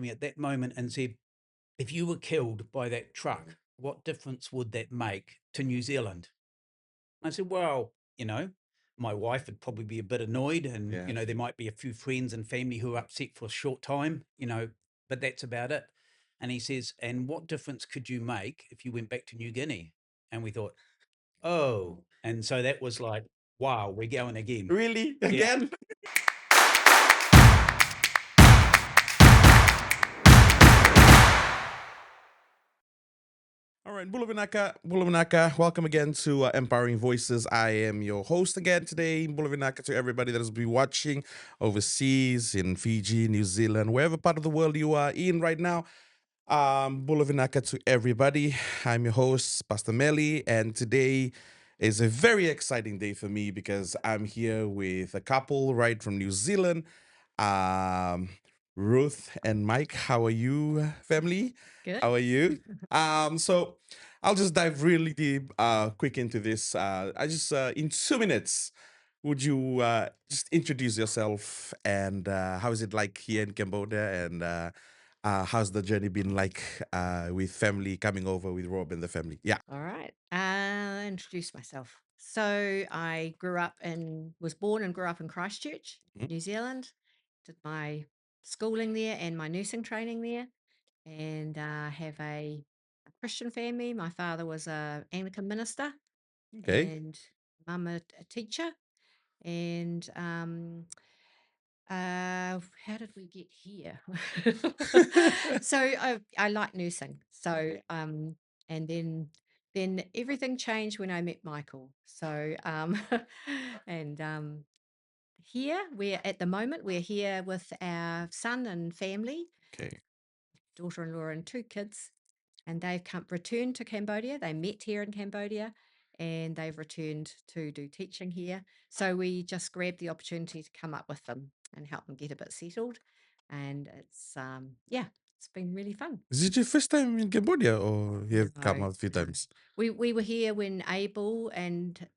me at that moment and said, if you were killed by that truck, what difference would that make to New Zealand? I said, well, my wife would probably be a bit annoyed and, Yeah. there might be a few friends and family who are upset for a short time, but that's about it. And he says, and what difference could you make if you went back to New Guinea? And we thought, oh, and so that was like, wow, we're going again. Really? Yeah. Again? All right, Bulavinaka, welcome again to Empowering Voices. I am your host again today, Bulavinaka, to everybody that has been watching overseas in Fiji, New Zealand, wherever part of the world you are in right now. Bulavinaka to everybody. I'm your host, Pastor Melly, and today is a very exciting day for me because I'm here with a couple right from New Zealand. Um, Ruth and Mike, how are you, family? Good. How are you? So I'll just dive really deep, quick into this. I just in 2 minutes, would you just introduce yourself and how is it like here in Cambodia and how's the journey been like with family coming over with Rob and the family? Yeah. All right. Introduce myself. So I was born and grew up in Christchurch, Mhm. New Zealand. Did my schooling there and my nursing training there, and have a Christian family. My father was a Anglican minister, Okay. and mum a teacher. And how did we get here? So I like nursing. So and then everything changed when I met Michael. So and here we're here with our son and family, Okay. daughter-in-law and two kids, and they've returned to Cambodia. They met here in Cambodia, and they've returned to do teaching here. So we just grabbed the opportunity to come up with them and help them get a bit settled. And it's been really fun. Is it your first time in Cambodia or you have come No, out a few no. times? We were here when Abel and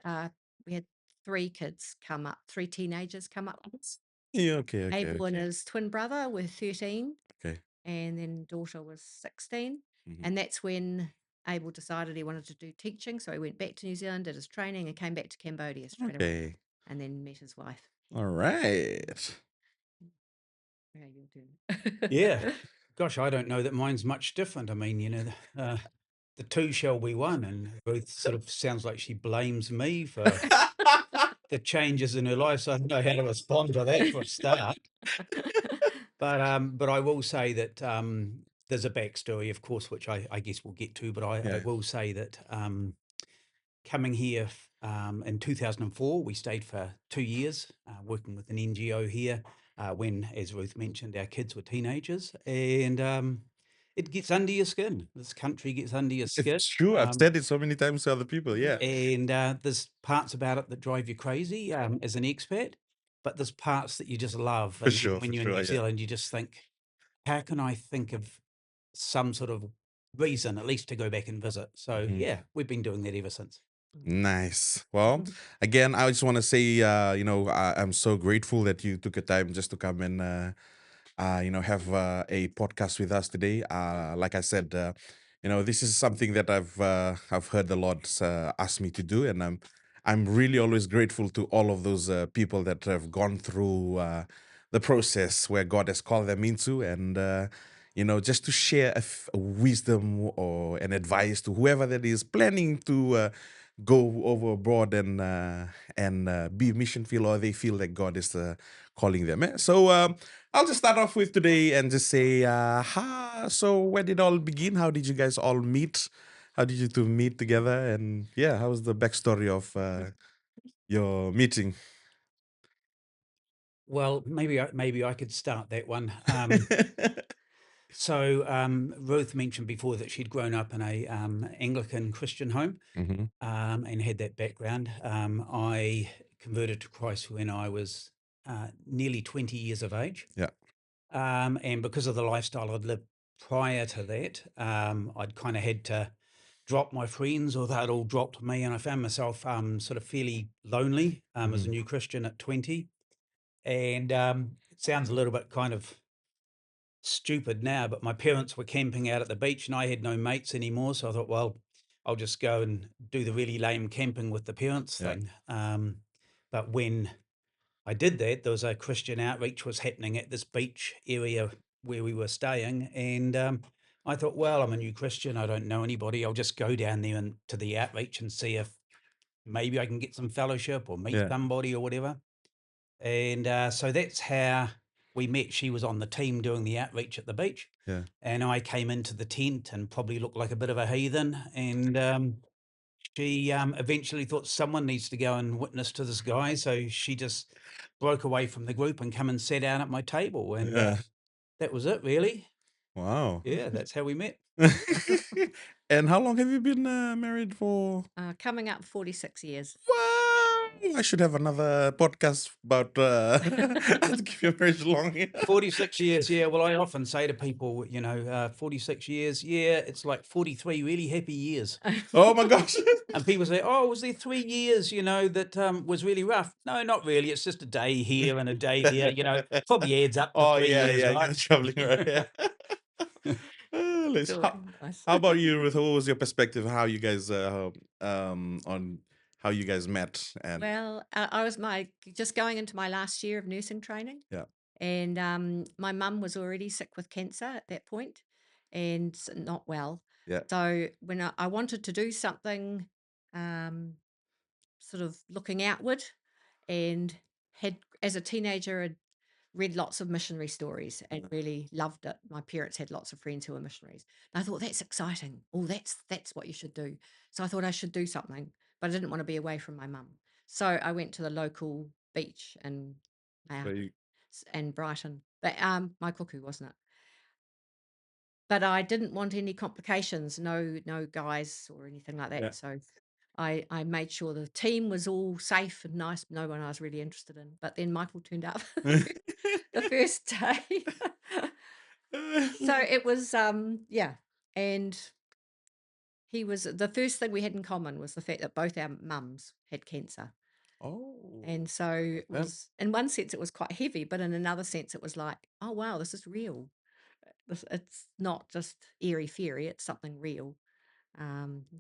we had three teenagers come up with us. Yeah, okay, okay, Abel and okay. his twin brother were 13, Okay. and then daughter was 16. Mhm. And that's when Abel decided he wanted to do teaching. So he went back to New Zealand, did his training, and came back to Cambodia straight away, Okay. and then met his wife All here. right. Yeah, your turn. Yeah. Gosh, I don't know that mine's much different. I mean, the two shall be one, and Ruth sort of sounds like she blames me for the changes in her life. So I don't know how to respond to that for a start. But I will say that there's a backstory, of course, which I guess we'll get to. But I Yeah. will say that coming here in 2004, we stayed for 2 years working with an NGO here when, as Ruth mentioned, our kids were teenagers. And it gets under your skin. This country gets under your skin. It's true. I've said it so many times to other people. Yeah. And there's parts about it that drive you crazy as an expat, but there's parts that you just love. For And sure, when for you're in sure. New Yeah. Zealand, you just think, how can I think of some sort of reason, at least to go back and visit? So, Mhm. yeah, we've been doing that ever since. Nice. Well, again, I just want to say, I'm so grateful that you took a time just to come and, have a podcast with us today. Like I said, this is something that I've heard the Lord ask me to do, and I'm really always grateful to all of those people that have gone through the process where God has called them into, and just to share a wisdom or an advice to whoever that is planning to go over abroad and be mission field, or they feel that God is calling them. So I'll just start off with today and just say, so where did it all begin? How did you guys all meet? How did you two meet together? And yeah, how was the backstory of your meeting? Well, maybe I could start that one. So Ruth mentioned before that she'd grown up in a Anglican Christian home Mhm. and had that background. I converted to Christ when I was nearly 20 years of age. Yeah. And because of the lifestyle I'd lived prior to that, I'd kind of had to drop my friends, or they'd all dropped me. And I found myself sort of fairly lonely as a Mhm. new Christian at 20. And it sounds a little bit kind of stupid now, but my parents were camping out at the beach and I had no mates anymore. So I thought, well, I'll just go and do the really lame camping with the parents Yeah. thing. But when I did that, there was a Christian outreach was happening at this beach area where we were staying. And I thought, well, I'm a new Christian. I don't know anybody. I'll just go down there and to the outreach and see if maybe I can get some fellowship or meet Yeah. somebody or whatever. And so that's how we met. She was on the team doing the outreach at the beach. Yeah. And I came into the tent and probably looked like a bit of a heathen. And she eventually thought someone needs to go and witness to this guy. So she just broke away from the group and come and sat down at my table. And Yeah. that was it, really. Wow. Yeah, that's how we met. And how long have you been married for? Coming up 46 years. Wow, I should have another podcast about how to keep your marriage long. 46 years, yeah. Well, I often say to people, 46 years, yeah, it's like 43 really happy years. Oh my gosh. And people say, oh, was there 3 years, that was really rough? No, not really. It's just a day here and a day there, probably adds up to Oh 3 years, yeah, right? you're traveling, right? Yeah. So nice. How about you, Ruth? What was your perspective? How you guys on how you guys met and Well, I was just going into my last year of nursing training, yeah, and my mum was already sick with cancer at that point, and not well. yeah, So when I wanted to do something, um, sort of looking outward, and had as a teenager had read lots of missionary stories and really loved it. My parents had lots of friends who were missionaries. And I thought that's exciting. Oh, that's what you should do. So I thought I should do something, but I didn't want to be away from my mum. So I went to the local beach uh, so you, and Brighton, but my cuckoo wasn't it. But I didn't want any complications, no guys or anything like yeah. that. So I made sure the team was all safe and nice. No one I was really interested in. But then Michael turned up the first day. So it was yeah. And he was the first thing we had in common was the fact that both our mums had cancer. Oh, And so it yeah. was in one sense it was quite heavy, but in another sense it was like, oh wow, this is real. It's not just airy fairy, it's something real.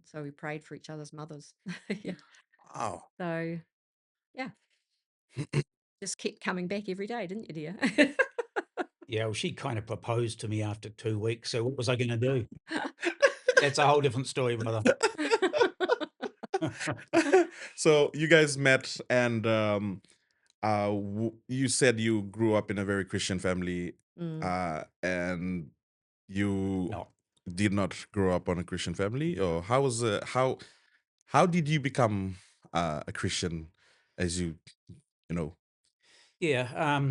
So we prayed for each other's mothers. Yeah. Wow. So yeah, just kept coming back every day, didn't you, dear? Yeah, well, she kind of proposed to me after 2 weeks. So what was I going to do? That's a whole different story, brother. So you guys met and you said you grew up in a very Christian family Mm. and you No. did not grow up on a Christian family, or how was how did you become a Christian as you know Yeah.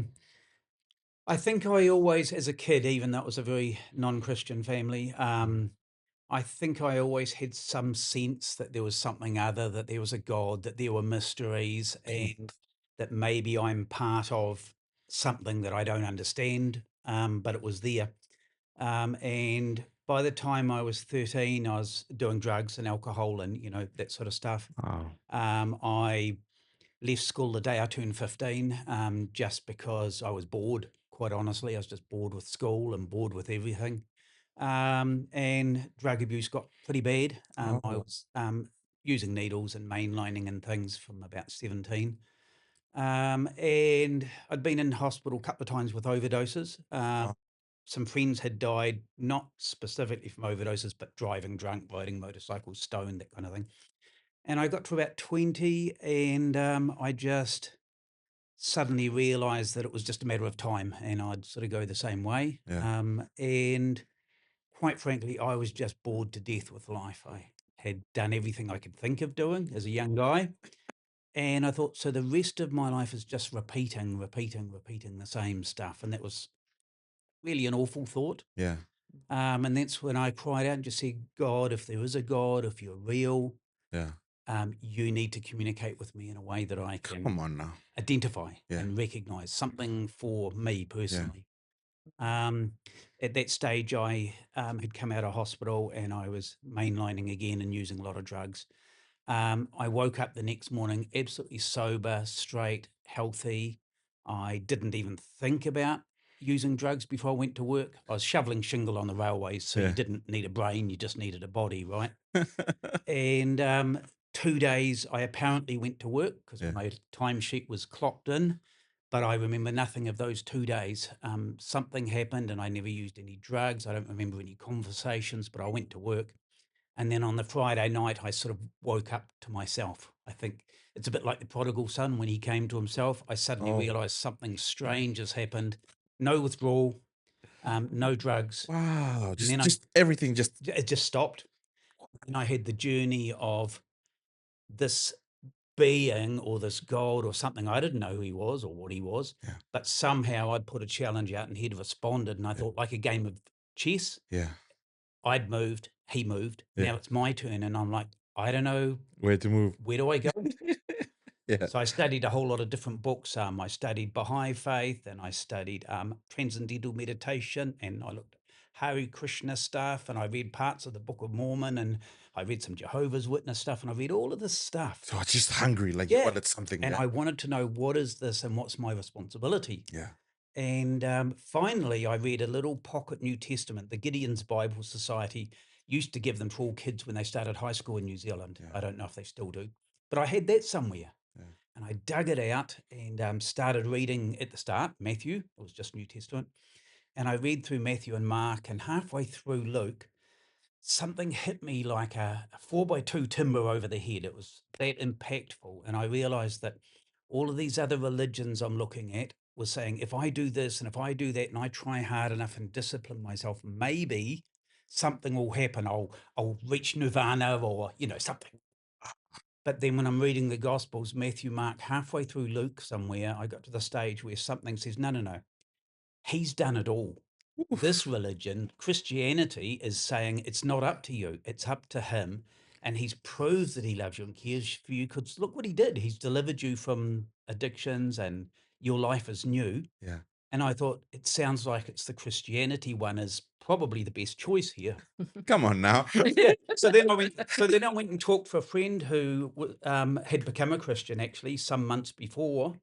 I think I always, as a kid, even though it was a very non-Christian family, I think I always had some sense that there was something other, that there was a God, that there were mysteries, and that maybe I'm part of something that I don't understand, but it was there. And by the time I was 13, I was doing drugs and alcohol and, that sort of stuff. Wow. I left school the day I turned 15, just because I was bored, quite honestly. I was just bored with school and bored with everything. And drug abuse got pretty bad. I Oh, was using needles and mainlining and things from about 17. And I'd been in hospital a couple of times with overdoses. wow. Some friends had died, not specifically from overdoses, but driving drunk, riding motorcycles, stoned, that kind of thing. And I got to about 20 and I just suddenly realized that it was just a matter of time and I'd sort of go the same way. Yeah. And quite frankly, I was just bored to death with life. I had done everything I could think of doing as a young guy. And I thought, so the rest of my life is just repeating the same stuff. And that was really an awful thought. Yeah. And that's when I cried out and just said, God, if there is a God, if you're real, Yeah. you need to communicate with me in a way that I can Come on now. identify Yeah. and recognize something for me Yeah. personally. Um, at that stage, I had come out of hospital and I was mainlining again and using a lot of drugs. I woke up the next morning absolutely sober, straight, healthy. I didn't even think about using drugs before I went to work. I was shoveling shingle on the railways, so Yeah. you didn't need a brain, you just needed a body, right? And 2 days I apparently went to work because Yeah. my timesheet was clocked in, but I remember nothing of those 2 days. Something happened and I never used any drugs. I don't remember any conversations, but I went to work. And then on the Friday night, I sort of woke up to myself. I think it's a bit like the prodigal son when he came to himself. I suddenly Oh, realized something strange has happened. No withdrawal, no drugs. wow. And then Just everything just, it just stopped. And I had the journey of this being or this God or something. I didn't know who he was or what he was, yeah. but somehow I'd put a challenge out and he'd responded. And I thought, like a game of chess, Yeah. I'd moved, he moved. Yeah. Now it's my turn. And I'm like, I don't know, Where to move. where do I go? Yeah. So I studied a whole lot of different books. I studied Baha'i faith and I studied transcendental meditation and I looked at Hare Krishna stuff and I read parts of the Book of Mormon and I read some Jehovah's Witness stuff and I read all of this stuff. So it's just hungry, like you Yeah. wanted something. And Yeah. I wanted to know what is this and what's my responsibility. Yeah. And finally, I read a little pocket New Testament. The Gideon's Bible Society used to give them to all kids when they started high school in New Zealand. Yeah. I don't know if they still do, but I had that somewhere. Yeah. And I dug it out and started reading at the start, Matthew. It was just New Testament. And I read through Matthew and Mark, and halfway through Luke, something hit me like a 4x2 timber over the head. It was that impactful. And I realized that all of these other religions I'm looking at was saying, if I do this and if I do that and I try hard enough and discipline myself, maybe something will happen. I'll reach nirvana or, something. But then when I'm reading the Gospels, Matthew, Mark, halfway through Luke somewhere, I got to the stage where something says, no, no, no, he's done it all. This religion, Christianity, is saying it's not up to you, it's up to him. And he's proved that he loves you and cares for you because look what he did. He's delivered you from addictions and your life is new. Yeah. And I thought it sounds like it's the Christianity one is probably the best choice here. Come on now. Yeah. So then I went. So then I went and talked to a friend who had become a Christian actually some months before,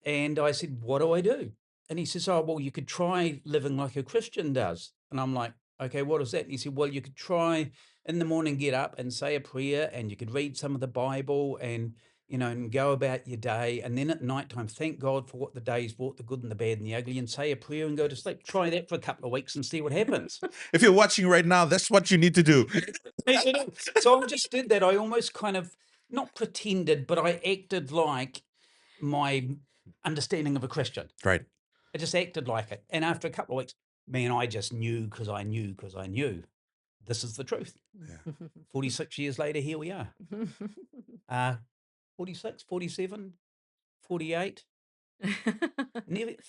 and I said, "What do I do?" And he says, "Oh, well, you could try living like a Christian does." And I'm like, "Okay, what is that?" And he said, "Well, you could try in the morning, get up and say a prayer, and you could read some of the Bible, and and go about your day, and then at nighttime, thank God for what the day's brought, the good and the bad and the ugly, and say a prayer and go to sleep. Try that for a couple of weeks and see what happens." If you're watching right now, that's what you need to do. So I just did that. I almost kind of not pretended, but I acted like my understanding of a Christian. Right. I just acted like it. And after a couple of weeks, man, I just knew because I knew because I knew this is the truth. Yeah. 46 years later, here we are. 46, 47, 48,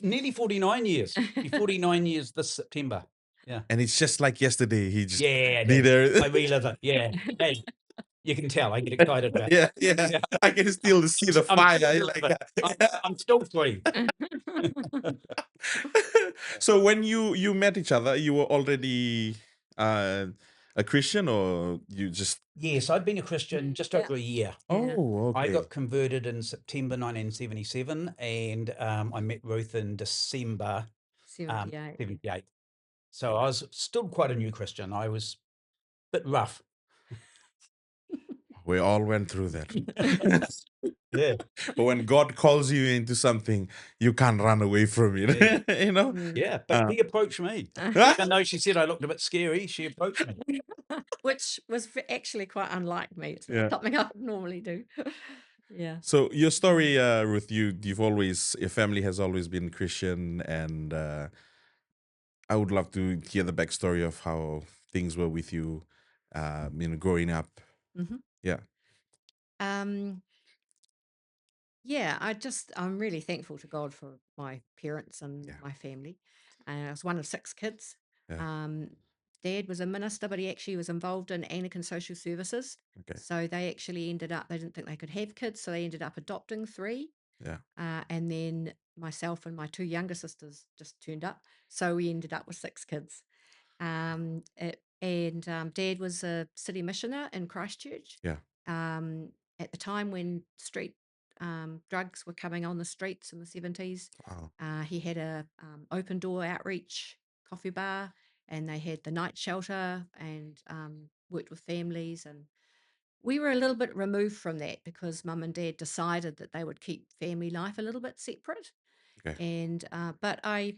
nearly 49 years. Be 49 years this September. Yeah. And it's just like yesterday. He just Yeah, did I it. relive it. Yeah. Hey, you can tell I get excited about it. Yeah. I can still see the I'm fire. still Like, relevant. I'm still free. so when you met each other, you were already a Christian, or you just? Yes, I'd been a Christian just Yeah. over a year. Yeah. Oh, I okay. got converted in September 1977, and I met Ruth in December 78. 78. So I was still quite a new Christian. I was a bit rough. We all went through that. Yeah. But when God calls you into something, you can't run away from it. Yeah. You know? Yeah, but he approached me. Even though she said I looked a bit scary, she approached me. Which was actually quite unlike me. It's not Yeah. something I would normally do. Yeah. So your story, Ruth, your family has always been Christian, and I would love to hear the backstory of how things were with you, growing up. hmm Yeah. Um, yeah, I'm really thankful to God for my parents and Yeah. my family. I was one of 6 kids. Yeah. Um, Dad was a minister, but he actually was involved in Anglican social services. Okay. So they actually they didn't think they could have kids. So they ended up adopting 3. Yeah. And then myself and my 2 younger sisters just turned up. So we ended up with 6 kids. Dad was a city missioner in Christchurch. Yeah. At the time when street drugs were coming on the streets in the 70s. Wow. He had a open door outreach coffee bar, and they had the night shelter, and worked with families. And we were a little bit removed from that because mum and dad decided that they would keep family life a little bit separate. Okay. And but I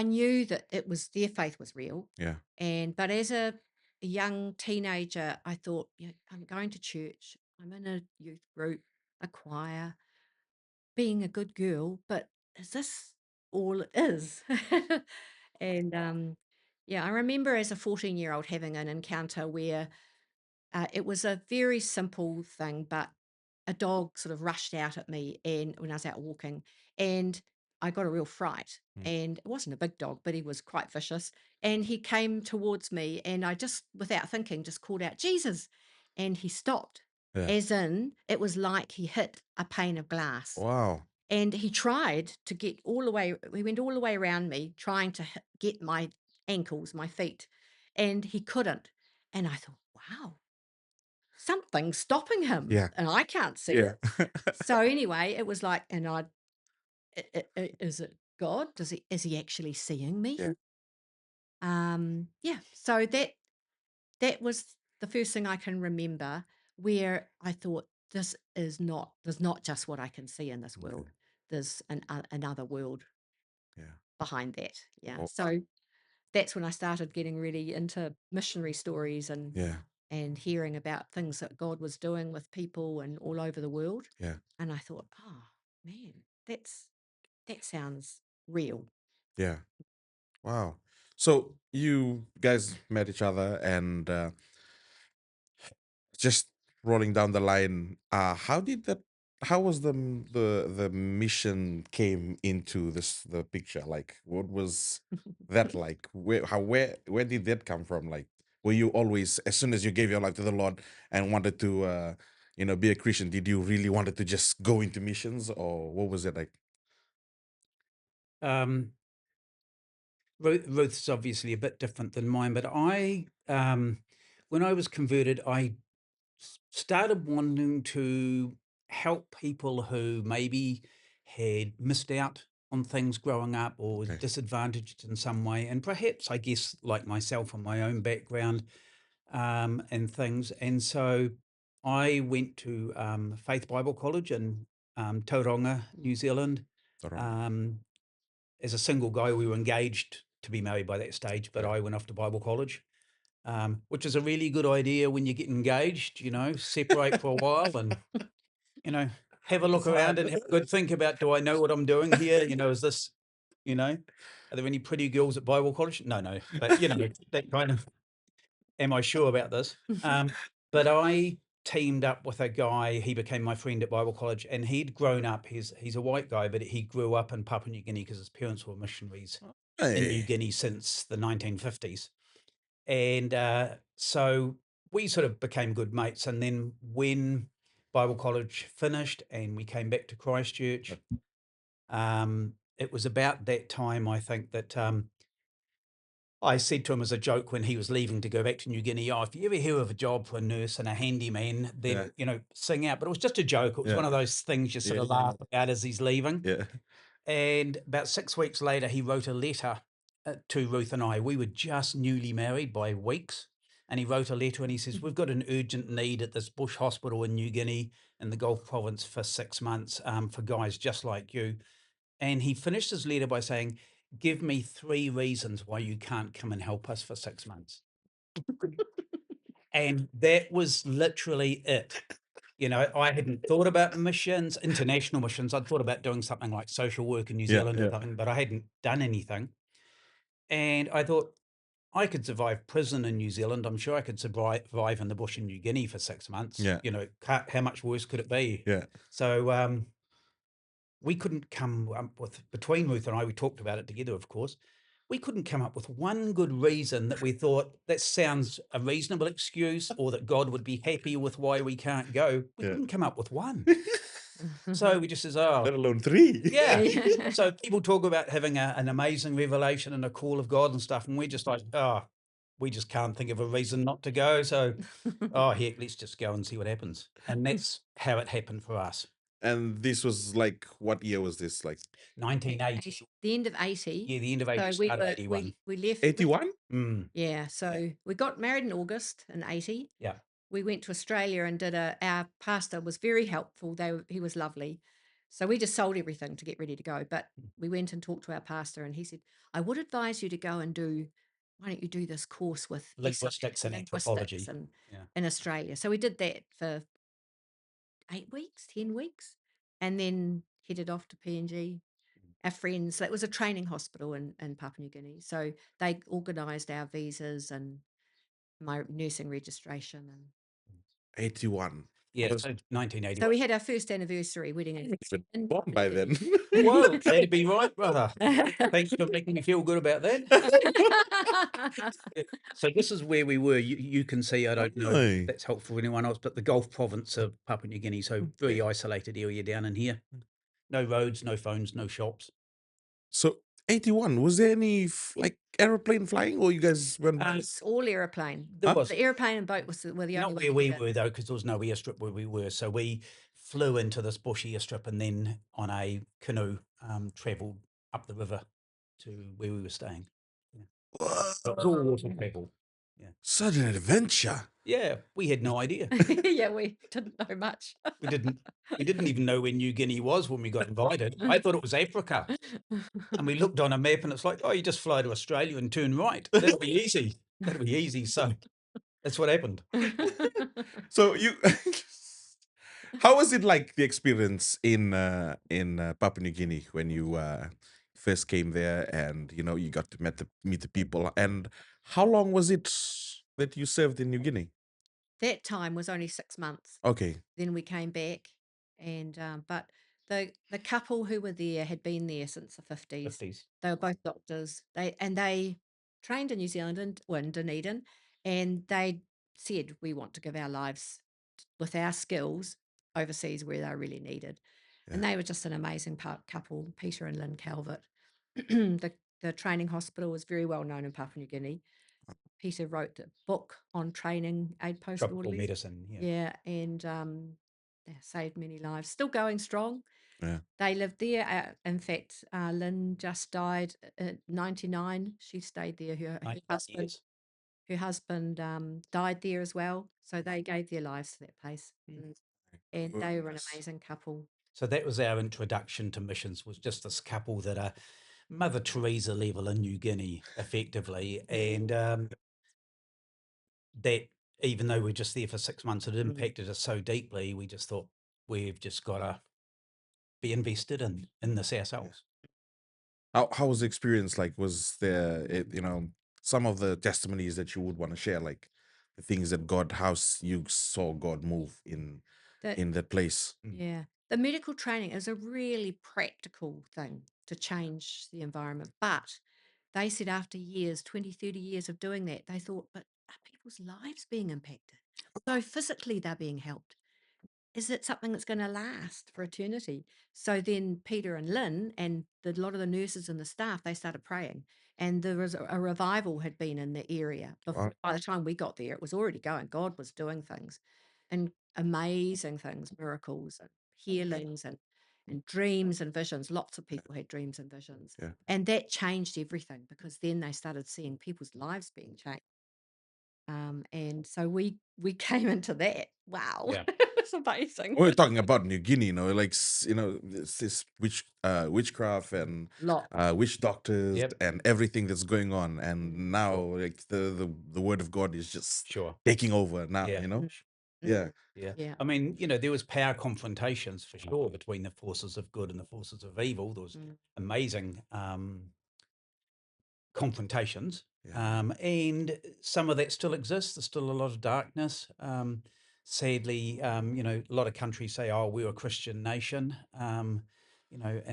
knew that it was their faith was real. Yeah. But as a young teenager, I thought, I'm going to church, I'm in a youth group, a choir, being a good girl, but is this all it is? And yeah, I remember as a 14-year-old having an encounter where it was a very simple thing, but a dog sort of rushed out at me, and when I was out walking, and I got a real fright. Mm. And it wasn't a big dog, but he was quite vicious. And he came towards me, and I just, without thinking, just called out, Jesus. And he stopped, Yeah. as in, it was like he hit a pane of glass. Wow. And he tried to get all the way, he went all the way around me, trying to get my ankles, my feet, and he couldn't. And I thought, wow, something's stopping him, Yeah. and I can't see Yeah. it. So anyway, it was like, and is it God? Is he actually seeing me? Yeah. Yeah. So that was the first thing I can remember where I thought, there's not just what I can see in this Okay. world. There's another world Yeah. behind that. Yeah. Oh, So that's when I started getting really into missionary stories, yeah. and hearing about things that God was doing with people and all over the world. Yeah. And I thought, oh man, that sounds real. Yeah. Wow. So you guys met each other, and just rolling down the line, how was the mission came into the picture? Like, what was that like? Where did that come from? Like, were you always, as soon as you gave your life to the Lord and wanted to be a Christian, did you really wanted to just go into missions, or what was it like? Um, Ruth's obviously a bit different than mine, but when I was converted, I started wanting to help people who maybe had missed out on things growing up or was Okay. disadvantaged in some way. And perhaps, I guess, like myself and my own background and things. And so I went to Faith Bible College in Tauranga, New Zealand. All right. Um, as a single guy, we were engaged to be married by that stage, but Okay. I went off to Bible college, which is a really good idea when you get engaged, separate for a while and, have a look around and have a good think about, do I know what I'm doing here? Is this, are there any pretty girls at Bible college? No, but, that kind of, am I sure about this? But I teamed up with a guy. He became my friend at Bible college, and he'd grown up. He's a white guy, but he grew up in Papua New Guinea because his parents were missionaries in New Hey. Guinea since the 1950s. And so we sort of became good mates. And then when Bible college finished and we came back to Christchurch, it was about that time, I think, that I said to him as a joke when he was leaving to go back to New Guinea, if you ever hear of a job for a nurse and a handyman, then, sing out. But it was just a joke. It was one of those things you sort of laugh about as he's leaving. Yeah. And about 6 weeks later, he wrote a letter to Ruth and I. We were just newly married by weeks. And he wrote a letter and he says, we've got an urgent need at this bush hospital in New Guinea in the Gulf province for 6 months for guys just like you. And he finished his letter by saying, give me 3 reasons why you can't come and help us for 6 months. And that was literally it. I hadn't thought about missions, international missions. I'd thought about doing something like social work in New Zealand or something, but I hadn't done anything. And I thought, I could survive prison in New Zealand. I'm sure I could survive in the bush in New Guinea for 6 months. Yeah. How much worse could it be? Yeah. So we couldn't come up with, between Ruth and I, we talked about it together, of course. We couldn't come up with one good reason that we thought that sounds a reasonable excuse or that God would be happy with why we can't go. We couldn't come up with one. So we just says, Let alone 3. yeah. So people talk about having an amazing revelation and a call of God and stuff. And we're just like, we just can't think of a reason not to go. So, oh, heck, let's just go and see what happens. And that's how it happened for us. And this was like, what year was this? Like 1980. The end of 80. Yeah, the end of 80, So we start of were 81. we left. 81? Mm, Yeah. So we got married in August in 80. yeah. We went to Australia and did our pastor was very helpful. He was lovely. So we just sold everything to get ready to go. But we went and talked to our pastor and he said, I would advise you to go and why don't you do this course with Linguistics and anthropology. and Yeah. in Australia. So we did that for 8 weeks, 10 weeks, and then headed off to PNG. Our friends, that was a training hospital in Papua New Guinea. So they organised our visas and my nursing registration. And 81. Yeah, Was so 1981. so we had our first anniversary wedding in born by then. Well, that'd be right, brother. Thanks for making me feel good about that. So this is where we were. You can see, I don't know Really? if that's helpful for anyone else, but the Gulf province of Papua New Guinea. So very isolated area down in here. No roads, no phones, no shops. So 81, was there any like aeroplane flying, or you guys went? It's all aeroplane. There Huh? was The aeroplane and boat were the not only where way we to get were though, because there was no airstrip where we were. So we flew into this bush airstrip and then on a canoe travelled up the river to where we were staying. Yeah. So it was all water travel. Yeah. Such an adventure. Yeah, we had no idea. Yeah, we didn't know much. We didn't even know where New Guinea was when we got invited. I thought it was Africa. And we looked on a map and it's like, oh, you just fly to Australia and turn right. That'll be easy. That'll be easy. So that's what happened. So how was it like the experience in Papua New Guinea when you first came there, and you got to meet the people, and how long was it that you served in New Guinea? That time was only 6 months. Okay. Then we came back, and but the couple who were there had been there since the 50s. 50s. They were both doctors. They trained in New Zealand and Dunedin, and they said we want to give our lives with our skills overseas where they're really needed. And Yeah. they were just an amazing couple, Peter and Lynn Calvert. The training hospital was very well known in Papua New Guinea. Peter wrote a book on training aid post Tropical orderlies. medicine. Yeah. Yeah, and they saved many lives. Still going strong. Yeah. They lived there. In fact, Lynn just died at 99. She stayed there. Her 99 husband, years. her husband died there as well. So they gave their lives to that place. And they were an Goodness. amazing couple. So that was our introduction to missions, was just this couple that are Mother Teresa level in New Guinea, effectively. And that, even though we're just there for 6 months, it impacted us so deeply. We just thought, we've just got to be invested in this ourselves. How was the experience like? Was there some of the testimonies that you would want to share, like the things that you saw God move in that place? Yeah. The medical training is a really practical thing to change the environment. But they said after years, 20, 30 years of doing that, they thought, but are people's lives being impacted? So physically they're being helped. Is it something that's going to last for eternity? So then Peter and Lynn and a lot of the nurses and the staff, they started praying. And there was a revival had been in the area. By the time we got there, it was already going. God was doing things and amazing things, miracles and healings and dreams and visions. Lots of people had dreams and visions. Yeah. And that changed everything because then they started seeing people's lives being changed. And so we came into that. Wow. Yeah. It's amazing. We're talking about New Guinea, like this witchcraft and witch doctors Yep. and everything that's going on, and now like the word of God is just Sure. taking over now. Yeah. Yeah. Yeah. I mean, there was power confrontations for sure between the forces of good and the forces of evil. There was amazing confrontations. And some of that still exists. There's still a lot of darkness. Sadly, a lot of countries say, oh, we're a Christian nation, and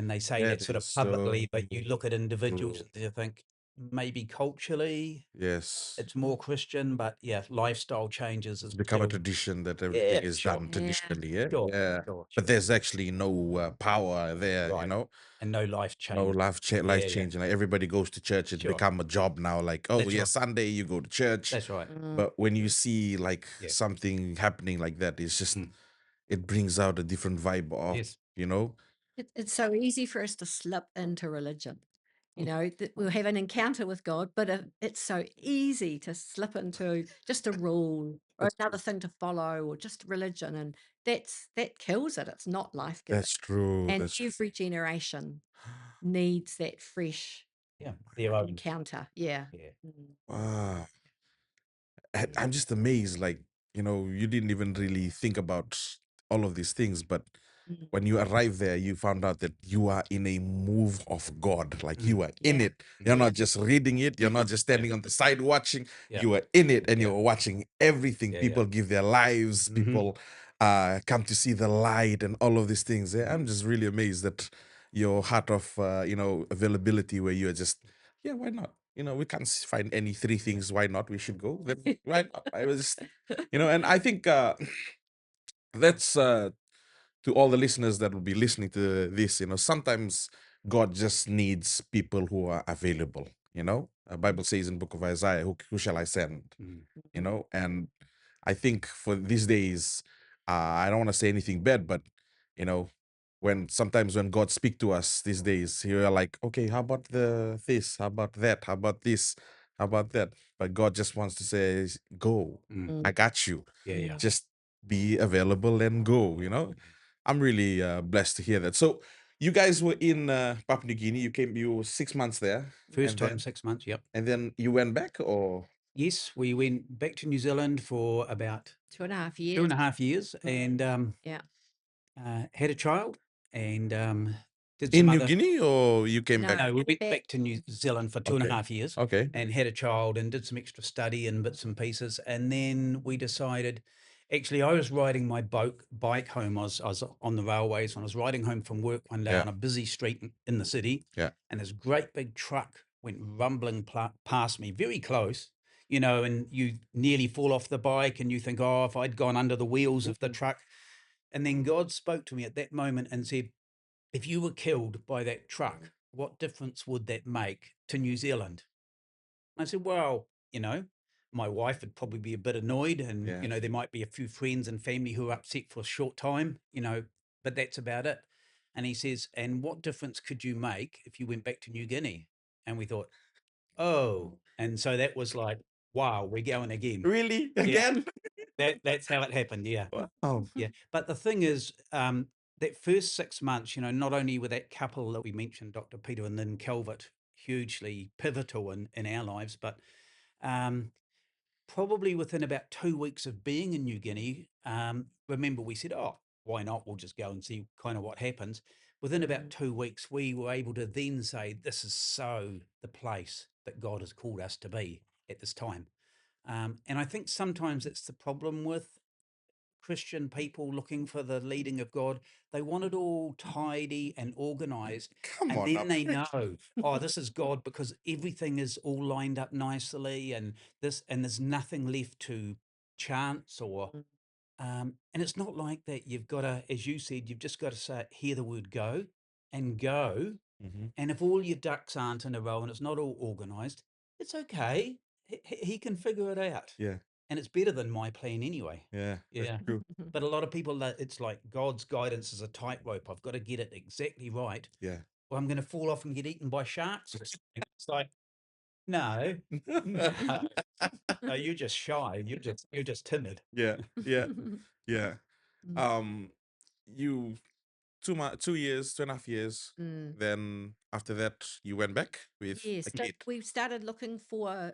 they say that sort of publicly, but you look at individuals and you think, maybe culturally Yes. it's more Christian, but yeah, lifestyle changes It's is become a still tradition that everything yeah, is sure, done Yeah. traditionally. Yeah. sure, Yeah. sure, But sure. there's actually no power there, Right. And no life no change. life Yeah, yeah, changing. Like everybody goes to church. It's sure. become a job now. Like, oh That's yeah, right. Sunday you go to church. That's right. But when you see like Yeah. something happening like that, it's just Mm. it brings out a different vibe of Yes. It's so easy for us to slip into religion. That we'll have an encounter with God, but it's so easy to slip into just a rule or That's another thing to follow or just religion. And that kills it. It's not life giving. that's true. And That's true. every generation needs that fresh Yeah. Their own. encounter. Yeah. Yeah. Mm, Wow. Yeah. I'm just amazed. Like, you didn't even really think about all of these things, but mm, when you arrive there, you found out that you are in a move of God. Like you are in yeah. it. You're Yeah. not just reading it. You're not just standing on the side watching. Yeah. You are in it and Yeah. you're watching everything. Yeah. People give their lives. Mhm. People come to see the light and all of these things. Yeah, I'm just really amazed that your heart of availability where you're just, yeah, why not? We can't find any three things. Why not? We should go. Then why not? I was just, and I think that's to all the listeners that will be listening to this, sometimes God just needs people who are available. Bible says in Book of Isaiah, who shall I send? Mhm. And I think for these days, I don't want to say anything bad, but you know, when God speak to us these days, you're like, okay, how about this? How about that? How about this? How about that? But God just wants to say, go. Mm. I got you. Yeah. Yeah. Just be available and go. I'm really blessed to hear that. So you guys were in Papua New Guinea. You were 6 months there, First and time then 6 months. Yep. and then you went back, or Yes, we went back to New Zealand for about 2.5 two years. and a half years, and Yeah. had a child, and did some in New other. Guinea, or you came No, back? No, we went back. back to New Zealand for two and a Okay. half years Okay. and had a child and did some extra study and bits and pieces. And then we decided, actually, I was riding my bike home. I was on the railways and I was riding home from work one day Yeah. on a busy street in the city. Yeah. And this great big truck went rumbling past me very close, and you nearly fall off the bike and you think, oh, if I'd gone under the wheels of the truck. And then God spoke to me at that moment and said, if you were killed by that truck, what difference would that make to New Zealand? I said, well, my wife would probably be a bit annoyed and, Yeah. there might be a few friends and family who are upset for a short time, but that's about it. And he says, and what difference could you make if you went back to New Guinea? And we thought, oh, and so that was like, wow, we're going again. Really? Yeah. Again? That's how it happened. Yeah. Wow. Yeah. But the thing is, that first 6 months, not only were that couple that we mentioned, Dr. Peter and Lynn Calvert, hugely pivotal in our lives, but um, probably within about 2 weeks of being in New Guinea, remember we said, oh, why not? We'll just go and see kind of what happens. Within about 2 weeks, we were able to then say, this is so the place that God has called us to be at this time. And I think sometimes it's the problem with Christian people looking for the leading of God. They want it all tidy and organized. Come And on then up. they know, oh, this is God because everything is all lined up nicely and there's nothing left to chance or and it's not like that. You've got to, as you said, you've just got to say, hear the word go and go. Mm-hmm. And if all your ducks aren't in a row and it's not all organized, it's okay. He can figure it out. Yeah. And it's better than my plan anyway. Yeah. That's Yeah. true. But a lot of people, it's like God's guidance is a tightrope. I've got to get it exactly right, Yeah. or I'm going to fall off and get eaten by sharks. It's like, no, no, no, you're just shy. You're just timid. Yeah. Yeah. Yeah. Um, you 2 years, 2.5 years. Mm. Then after that, you went back with Yes, a so kid. we started looking for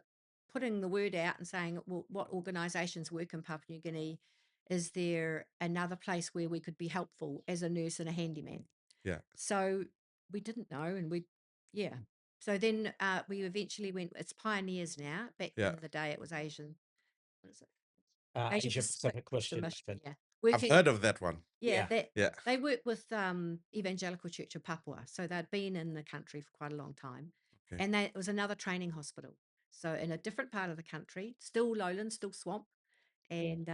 putting the word out and saying, well, what organisations work in Papua New Guinea? Is there another place where we could be helpful as a nurse and a handyman? Yeah. So we didn't know, and yeah. So then we eventually went. It's Pioneers now. Back Yeah. in the day, it was Asian. What is it? Asia Pacific Pacific Christian Mission. Mission. Yeah, I've working. heard of that one. Yeah, Yeah. that Yeah. they work with Evangelical Church of Papua. So they'd been in the country for quite a long time. Okay. And it was another training hospital. So in a different part of the country, still lowland, still swamp. And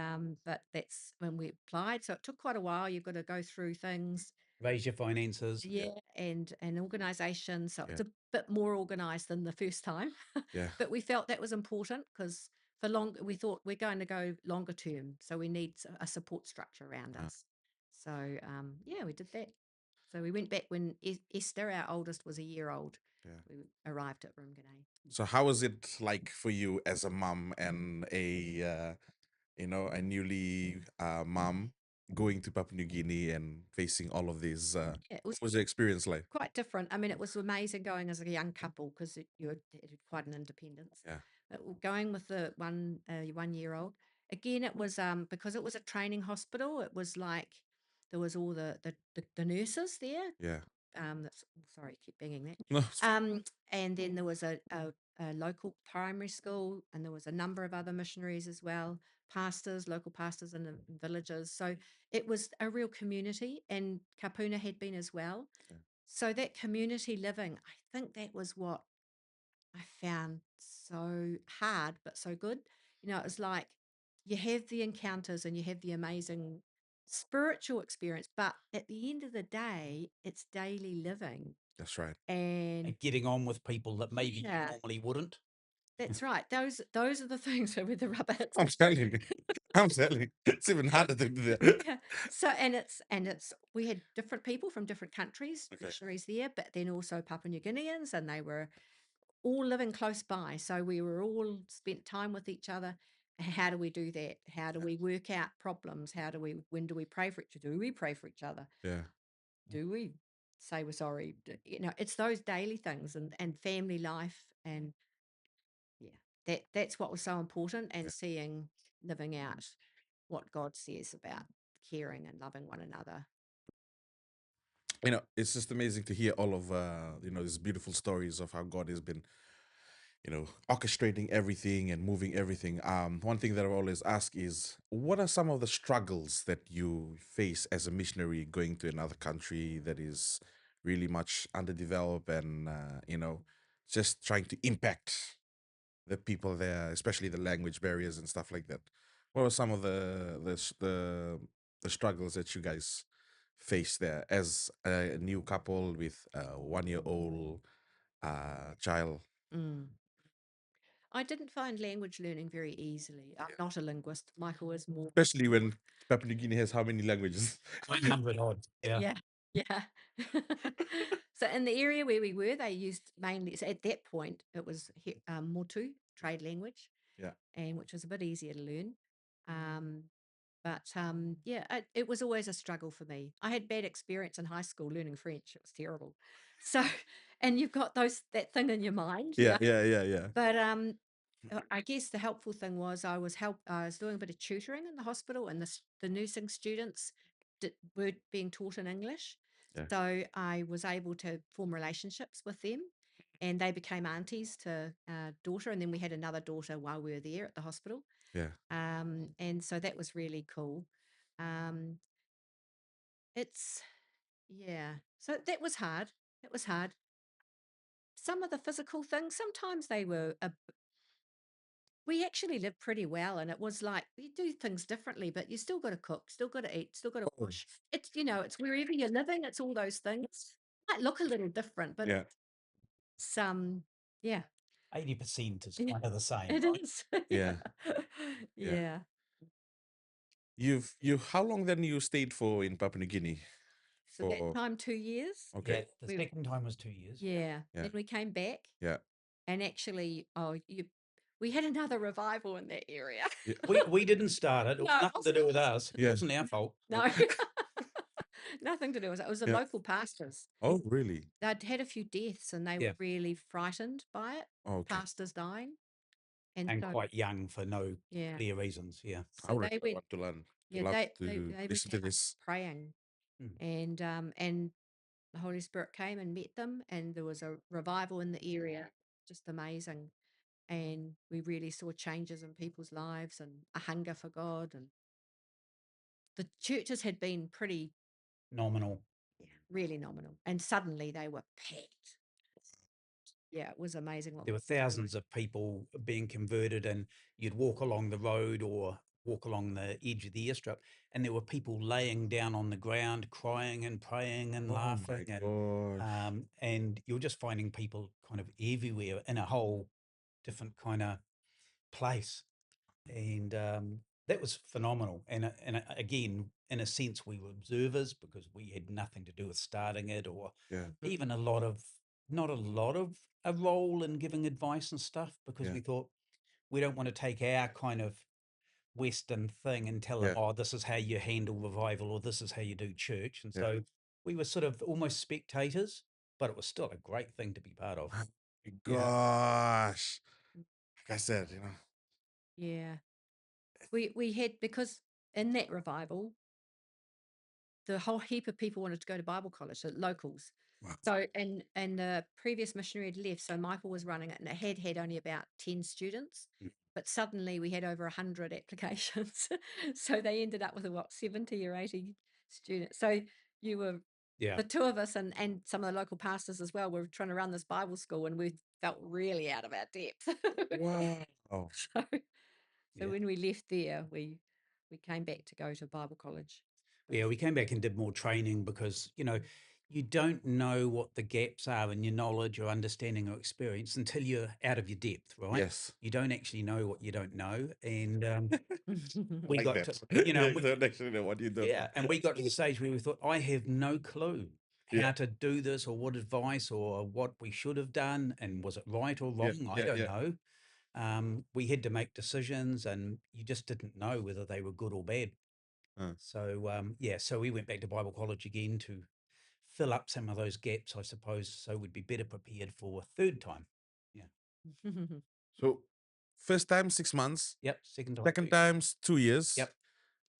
but that's when we applied. So it took quite a while. You've got to go through things. Raise your finances. Yeah, and an organisation. So Yeah. it's a bit more organised than the first time. Yeah. But we felt that was important because for long we thought we're going to go longer term, so we need a support structure around Uh, us. So yeah, we did that. So we went back when Esther, our oldest, was a year old. yeah. We arrived at Rumganay. So how was it like for you as a mom and a newly mom going to Papua New Guinea and facing all of these? Yeah, it What was was the experience like? quite different. I mean, it was amazing going as a young couple because you had quite an independence. Yeah. Going with the 1 year old again, it was because it was a training hospital. It was like there was all the nurses there. Yeah. That's sorry, keep banging that. No. And then there was a local primary school, and there was a number of other missionaries as well, pastors, local pastors in the villages. So it was a real community, and Kapuna had been as well. Yeah. So that community living, I think that was what I found so hard, but so good. It was like you have the encounters and you have the amazing spiritual experience, but at the end of the day, it's daily living. That's right. And And getting on with people that maybe you yeah, normally wouldn't. that's right. Those are the things where the rubber hits I'm the telling road. you. I'm telling you. It's even harder to do that. Yeah. So and it's we had different people from different countries, Okay. missionaries there, but then also Papua New Guineans, and they were all living close by. So we were all spent time with each other. How do we do that? How do we work out problems? When do we pray for each other? Do we pray for each other? Yeah. Do we say we're sorry? It's those daily things and family life. And yeah, that's what was so important, and Yeah. seeing, living out what God says about caring and loving one another. It's just amazing to hear all of these beautiful stories of how God has been, orchestrating everything and moving everything. One thing that I always ask is, what are some of the struggles that you face as a missionary going to another country that is really much underdeveloped and just trying to impact the people there, especially the language barriers and stuff like that? What are some of the struggles that you guys face there as a new couple with a 1 year old child? Mm. I didn't find language learning very easily. I'm not a linguist. Michael is more. Especially when Papua New Guinea has how many languages? 100 odd. Yeah. Yeah, yeah. So in the area where we were, they used mainly. So at that point, it was Motu, trade language, Yeah. and which was a bit easier to learn. Um, but yeah, it was always a struggle for me. I had bad experience in high school learning French. It was terrible. So, and you've got that thing in your mind, Yeah, yeah, yeah, yeah. But I guess the helpful thing was I was doing a bit of tutoring in the hospital, and the nursing students were being taught in English. Yeah. So I was able to form relationships with them, and they became aunties to daughter, and then we had another daughter while we were there at the hospital. Yeah. And so that was really cool. Um, it's yeah. So that was hard. It was hard. Some of the physical things, sometimes they were we actually lived pretty well, and it was like we do things differently, but you still got to cook, still got to eat, still got to Oh, wash. It's wherever you're living, it's all those things. Might look a little different, but yeah. it's yeah, 80% is yeah, kind of the same, it right? is. Yeah. Yeah. Yeah. You how long then you stayed for in Papua New Guinea? So that For time, 2 years. Yeah. okay. The We second time was 2 years. Yeah. Yeah. Then we came back, Yeah. and actually, we had another revival in that area. Yeah. We didn't start it. It was No, it nothing to do with us. It Yeah. wasn't our fault. no, nothing to do with it. It was the Yeah. local pastors. Oh, really? They'd had a few deaths, and they were Yeah. really frightened by it, Oh, okay. pastors dying. And And so, quite young for no yeah, clear reasons. Yeah. I so would they went, want to learn to yeah, love they to went listen to out this. praying, Mm. and the Holy Spirit came and met them, and there was a revival in the area, just amazing. And we really saw changes in people's lives and a hunger for God. And the churches had been pretty, Nominal. yeah, really nominal, and suddenly they were packed. yeah, it was amazing what There were thousands of people being converted, and you'd walk along the road or walk along the edge of the airstrip, and there were people laying down on the ground, crying and praying and Oh laughing, my gosh. and you're just finding people kind of everywhere in a whole different kind of place, and that was phenomenal. And again, in a sense, we were observers because we had nothing to do with starting it, or Yeah. even not a lot of a role in giving advice and stuff, because Yeah. we thought we don't want to take our kind of Western thing and tell them, Yeah. oh, this is how you handle revival, or this is how you do church. And Yeah. so we were sort of almost spectators, but it was still a great thing to be part of. My Yeah. gosh. Like I said, you know. yeah. We had, because in that revival, the whole heap of people wanted to go to Bible college, so locals. Wow. So, and the previous missionary had left, so Michael was running it, and it had only about 10 students, Mm. but suddenly we had over 100 applications. So they ended up with what, 70 or 80 students. So you were, Yeah. the two of us and some of the local pastors as well, were trying to run this Bible school, and we felt really out of our depth. Wow. So, so Yeah. when we left there, we came back to go to Bible college. Yeah, we came back and did more training because, you don't know what the gaps are in your knowledge or understanding or experience until you're out of your depth, right? Yes. You don't actually know what you don't know. And we Like got that. to, Yeah, you don't actually know what you don't yeah, know. and we got to the stage where we thought, I have no clue how Yeah. to do this, or what advice or what we should have done. And was it right or Yeah. wrong? I Yeah. don't Yeah. know. We had to make decisions, and you just didn't know whether they were good or bad. So so we went back to Bible college again to fill up some of those gaps, I suppose, so we'd be better prepared for a third time. Yeah. So first time 6 months, Yep. Second time. second time's 2 years. Yep.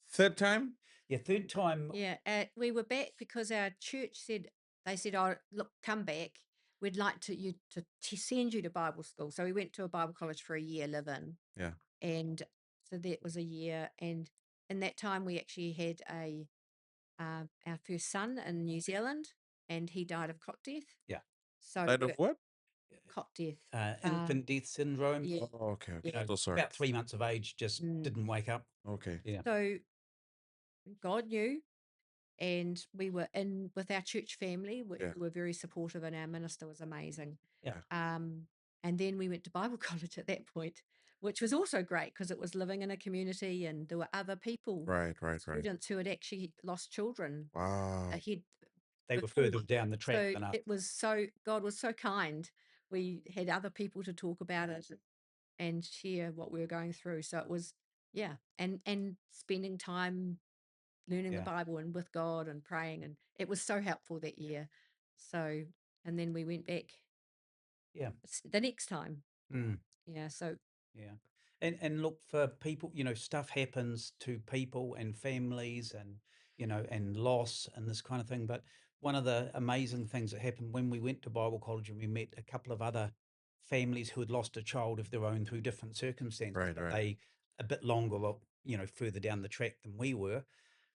Third time. Yeah. Third time. Yeah, we were back because our church said, "Oh, look, come back. We'd like to send you to Bible school." So we went to a Bible college for a year, live in, Yeah. and so that was a year. And in that time, we actually had our first son in New Zealand, and he died of cot death. Yeah. So Died of what? cot death. Infant death syndrome. Yeah. Oh, okay. Okay. Yeah. So sorry. About 3 months of age, just didn't wake up. Okay. Yeah. So God knew. And we were in with our church family. We Yeah. were very supportive, and our minister was amazing. Yeah. And then we went to Bible college at that point, which was also great because it was living in a community, and there were other people, Right. students who had actually lost children Wow. ahead. They were before. further down the track So than us. it was God was so kind. We had other people to talk about it and share what we were going through. So it was, and spending time learning the Yeah. Bible and with God and praying, and it was so helpful that year. So, and then we went back Yeah. the next time. Mm. Yeah. So Yeah. And look, for people, stuff happens to people and families, and, and loss and this kind of thing. But one of the amazing things that happened when we went to Bible college, and we met a couple of other families who had lost a child of their own through different circumstances, Right. but Right. they a bit longer, further down the track than we were.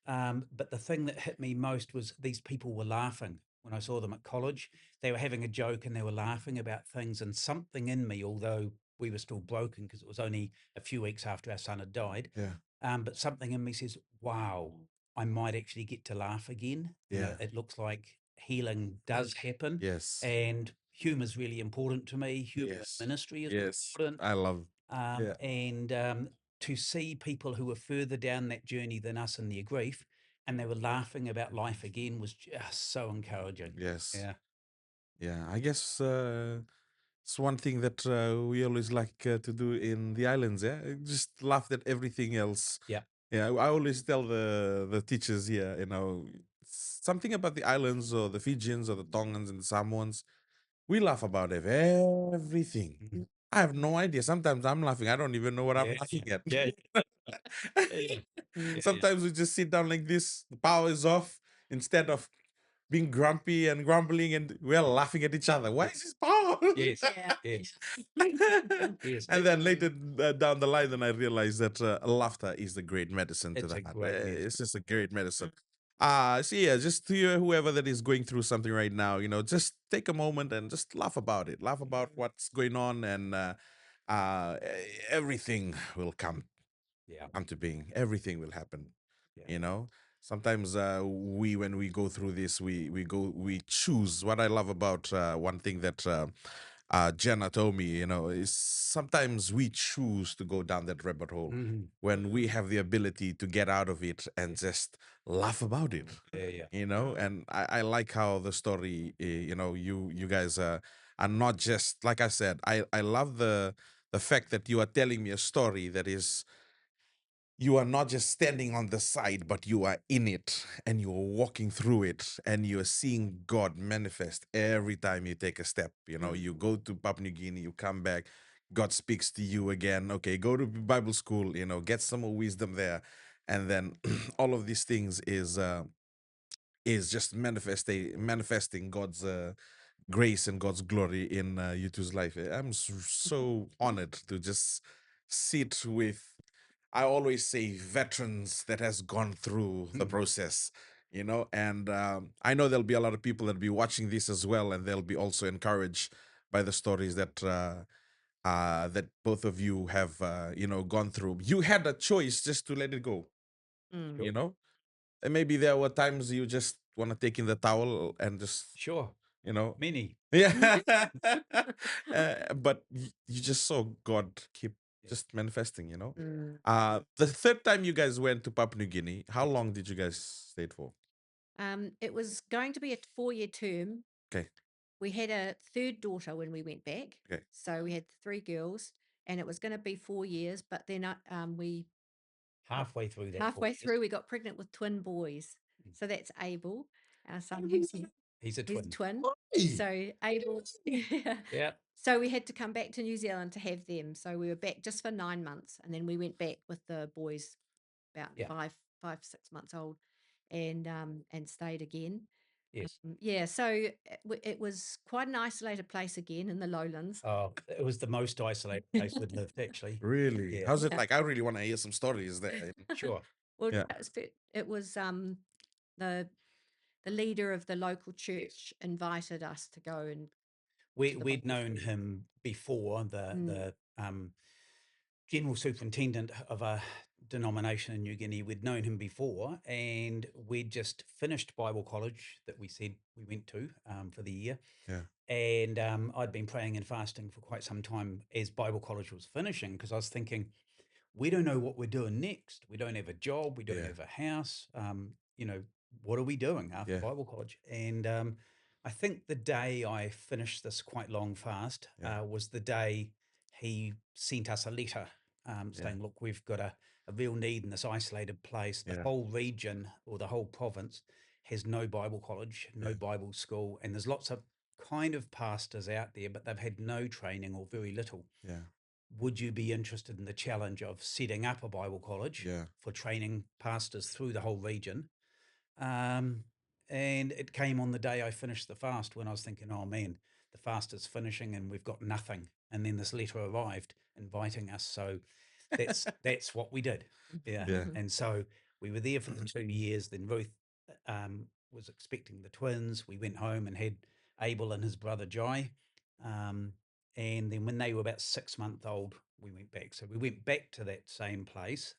But the thing that hit me most was these people were laughing when I saw them at college. They were having a joke and they were laughing about things. And something in me, although we were still broken because it was only a few weeks after our son had died, Yeah. but something in me says, wow, I might actually get to laugh again. Yeah. It looks like healing does happen. Yes. And humor is really important to me. Humor in Yes. ministry is Yes. important. I love. Yeah. And to see people who were further down that journey than us in their grief, and they were laughing about life again, was just so encouraging. Yes. Yeah. Yeah. I guess it's one thing that we always like to do in the islands. Yeah. Just laugh at everything else. Yeah. Yeah. I always tell the teachers here, something about the islands or the Fijians or the Tongans and the Samoans. We laugh about everything. Mhm. I have no idea. Sometimes I'm laughing. I don't even know what I'm Yeah. laughing at. Yeah. Yeah. Yeah. Sometimes we just sit down like this. The power is off. Instead of being grumpy and grumbling, and we're laughing at each other. Why is this power? Yes. yeah. Yes. Yes. And then later down the line, then I realized that laughter is the great medicine to It's the a heart. great medicine. It's just a great medicine. So yeah, just to whoever that is going through something right now, just take a moment and just laugh about it. Laugh about what's going on, and everything will Yeah. come to being. Everything will happen. Yeah. You know. Sometimes when we go through this, we choose. What I love about one thing that Jenna told me, is sometimes we choose to go down that rabbit hole Mhm. when we have the ability to get out of it and just laugh about it. Yeah. And I like how the story, you guys are not just, like I said, I love the fact that you are telling me a story that is, you are not just standing on the side, but you are in it and you are walking through it and you are seeing God manifest every time you take a step. You go to Papua New Guinea, you come back, God speaks to you again. Okay, go to Bible school, get some more wisdom there. And then all of these things is just manifesting God's grace and God's glory in you two's life. I'm so honored to just sit with, I always say, veterans that has gone through the process, and I know there'll be a lot of people that'll be watching this as well, and they'll be also encouraged by the stories that both of you have, gone through. You had a choice just to let it go, Mm. you know, and maybe there were times you just want to take in the towel and just, Sure. you know, Many. yeah. But you just saw God keep Yeah. just manifesting. Mm. The third time you guys went to Papua New Guinea, how long did you guys stayed for? It was going to be a 4-year term. Okay. We had a third daughter when we went back. Okay. So we had 3 girls, and it was going to be 4 years, but then we Halfway through that. 4 halfway years. through we got pregnant with twin boys. So that's Abel, our son. He's a He's twin. a twin. Hey. So Abel, Yeah. So we had to come back to New Zealand to have them. So we were back just for 9 months, and then we went back with the boys about Yeah. 6 months old, and stayed again. Yes. So it was quite an isolated place again in the lowlands. Oh, it was the most isolated place we'd lived, actually. Really? Yeah. How's it Yeah. like? I really want to hear some stories there. Sure. Well, Yeah. it was the leader of the local church invited us to go and to the We'd Bible known school. him before, the general superintendent of a denomination in New Guinea. We'd known him before, and we'd just finished Bible college that we said we went to for the year. Yeah. And I'd been praying and fasting for quite some time as Bible college was finishing, because I was thinking, we don't know what we're doing next. We don't have a job. We don't Yeah. have a house. What are we doing after Yeah. Bible college? And I think the day I finished this quite long fast Yeah. was the day he sent us a letter saying, look, we've got a real need in this isolated place. The Yeah. whole region or the whole province has no Bible college, no Yeah. Bible school, and there's lots of kind of pastors out there, but they've had no training or very little. Yeah. Would you be interested in the challenge of setting up a Bible college Yeah. for training pastors through the whole region? And it came on the day I finished the fast, when I was thinking, oh man, the fast is finishing and we've got nothing. And then this letter arrived inviting us. So that's what we did. Yeah. Yeah. And so we were there for the 2 years. Then Ruth was expecting the twins. We went home and had Abel and his brother Jai. And then when they were about 6 months old, we went back. So we went back to that same place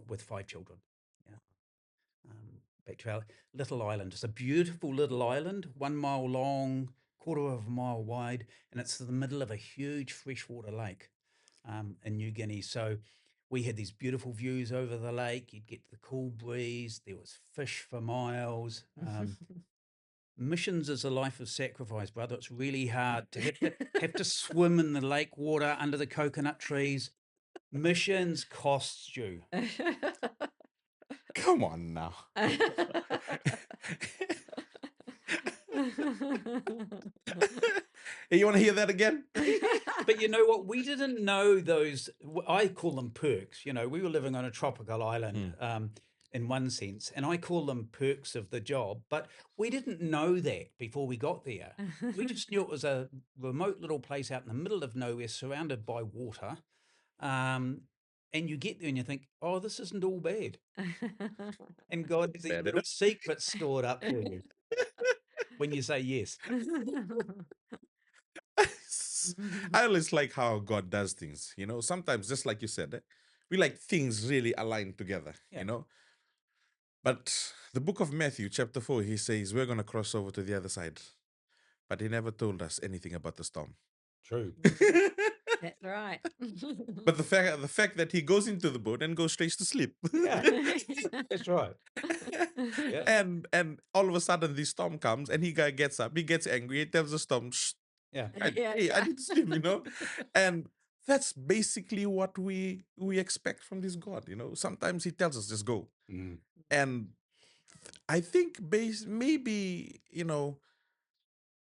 with 5 children. Yeah. Back to our little island. It's a beautiful little island, 1 mile long, quarter of a mile wide, and it's in the middle of a huge freshwater lake in New Guinea. So we had these beautiful views over the lake. You'd get the cool breeze. There was fish for miles. Missions is a life of sacrifice, brother. It's really hard to have to swim in the lake water under the coconut trees. Missions costs you. Come on now. You want to hear that again? But you know what? We didn't know those. I call them perks. We were living on a tropical island in one sense, and I call them perks of the job. But we didn't know that before we got there. We just knew it was a remote little place out in the middle of nowhere, surrounded by water. And you get there and you think, oh, this isn't all bad. And God has these Bad little enough. secrets stored up for you when you say yes. I always like how God does things. You know, sometimes just like you said, we like things really align together. Yeah. You know, but the book of Matthew, chapter 4, he says we're going to cross over to the other side, but he never told us anything about the storm. True. That's right. But the fact that he goes into the boat and goes straight to sleep. Yeah, that's right. Yeah. And all of a sudden the storm comes and guy gets up, he gets angry, he tells the storm, shh, Yeah. Yeah, hey, I right. need to sleep, you know? And that's basically what we expect from this God, you know. Sometimes he tells us just go. Mm. And I think maybe, you know,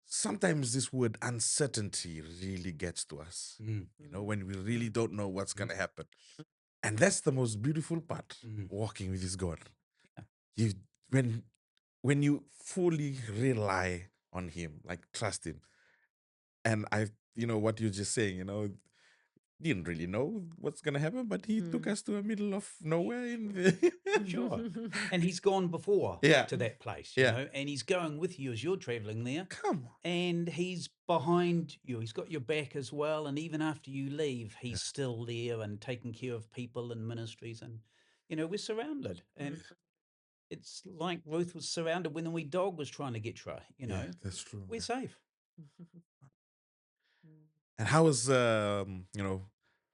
sometimes this word uncertainty really gets to us. Mm. You know, when we really don't know what's gonna happen. And that's the most beautiful part, Mm. walking with this God. Yeah. You when you fully rely on him, like trust him. And you know what you're just saying, you know, didn't really know what's gonna happen, but he took us to the middle of nowhere in the Sure. And he's gone before Yeah. to that place, Yeah. and he's going with you as you're traveling there. Come on. And he's behind you. He's got your back as well. And even after you leave, he's still there and taking care of people and ministries. And, we're surrounded. And it's like Ruth was surrounded when the wee dog was trying to get you, Yeah, that's true. we're Yeah. safe. And how is you know,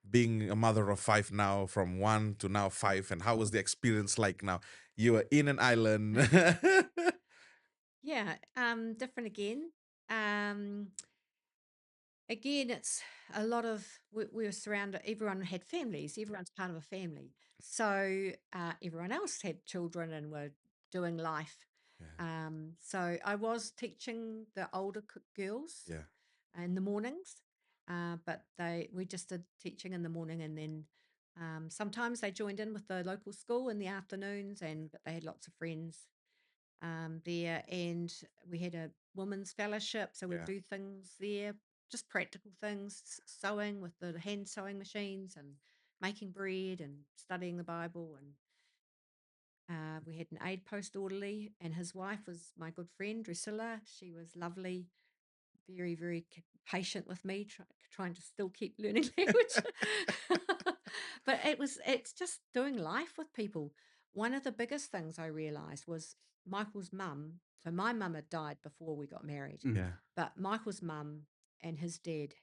being a mother of 5 now, from 1 to now 5, and how was the experience like now? You are in an island. Yeah, different again. Um, Again, it's a lot of we were surrounded. Everyone had families. Everyone's part of a family, so everyone else had children and were doing life. Yeah. So I was teaching the older girls Yeah. in the mornings, but we just did teaching in the morning, and then sometimes they joined in with the local school in the afternoons, but they had lots of friends there, and we had a women's fellowship, so we'd Yeah. do things there, just practical things, sewing with the hand sewing machines, and making bread, and studying the Bible, and we had an aid post orderly, and his wife was my good friend Drusilla. She was lovely, very, very patient with me, trying to still keep learning language. But it's just doing life with people. One of the biggest things I realized was Michael's mum. So my mum had died before we got married, Mm. Yeah. but Michael's mum and his dad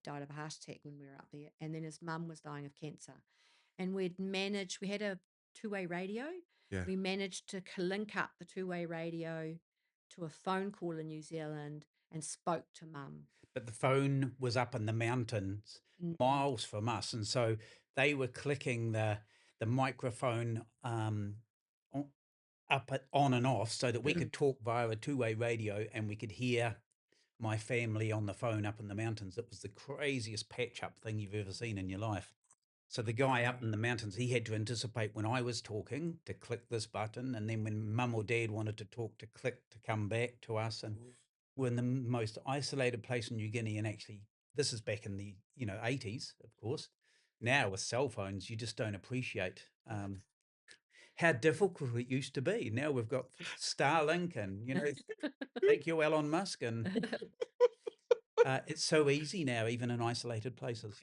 died of a heart attack when we were up there. And then his mum was dying of cancer. And we had a two-way radio. Yeah. We managed to link up the two-way radio to a phone call in New Zealand and spoke to mum. But the phone was up in the mountains, miles from us. And so they were clicking the microphone on and off so that we could talk via a two-way radio, and we could hear my family on the phone up in the mountains. It was the craziest patch-up thing you've ever seen in your life. So the guy up in the mountains, he had to anticipate when I was talking to click this button, and then when mum or dad wanted to talk, to click to come back to us. And we're in the most isolated place in New Guinea, and actually this is back in the 80s, of course. Now with cell phones, you just don't appreciate how difficult it used to be. Now we've got Starlink, and thank you, Elon Musk, and it's so easy now, even in isolated places.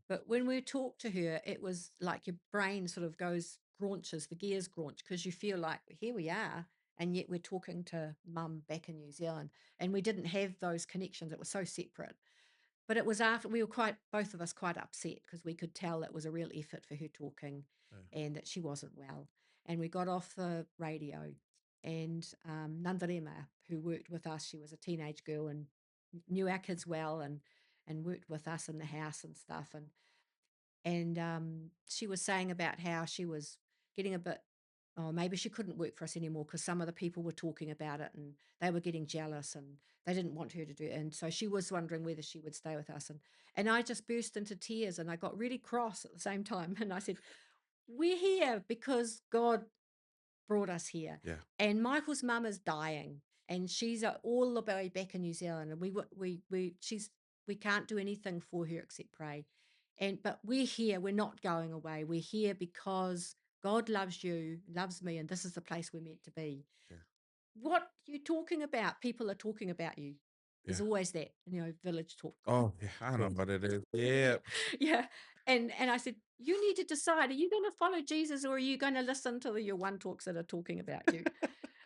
But when we talked to her, it was like your brain sort of graunches, the gears graunch, because you feel like here we are, and yet we're talking to mum back in New Zealand, and we didn't have those connections. It was so separate. But it was after we were both of us quite upset, because we could tell it was a real effort for her talking, and that she wasn't well. And we got off the radio, and Nandarema, who worked with us, she was a teenage girl and knew our kids well, and worked with us in the house and stuff. And she was saying about how she was getting a bit, oh, maybe she couldn't work for us anymore, because some of the people were talking about it, and they were getting jealous, and they didn't want her to do it. And so she was wondering whether she would stay with us. And I just burst into tears, and I got really cross at the same time. And I said, we're here because God brought us here. Yeah. And Michael's mum is dying, and she's all the way back in New Zealand, and we can't do anything for her except pray. but we're here. We're not going away. We're here because God loves you, loves me, and this is the place we're meant to be. Yeah. What are you talking about? People are talking about you. There's Yeah. always that, village talk. Oh, yeah, I know Sure. what it is. Yeah. Yeah. And I said, you need to decide, are you going to follow Jesus or are you going to listen to your one talks that are talking about you?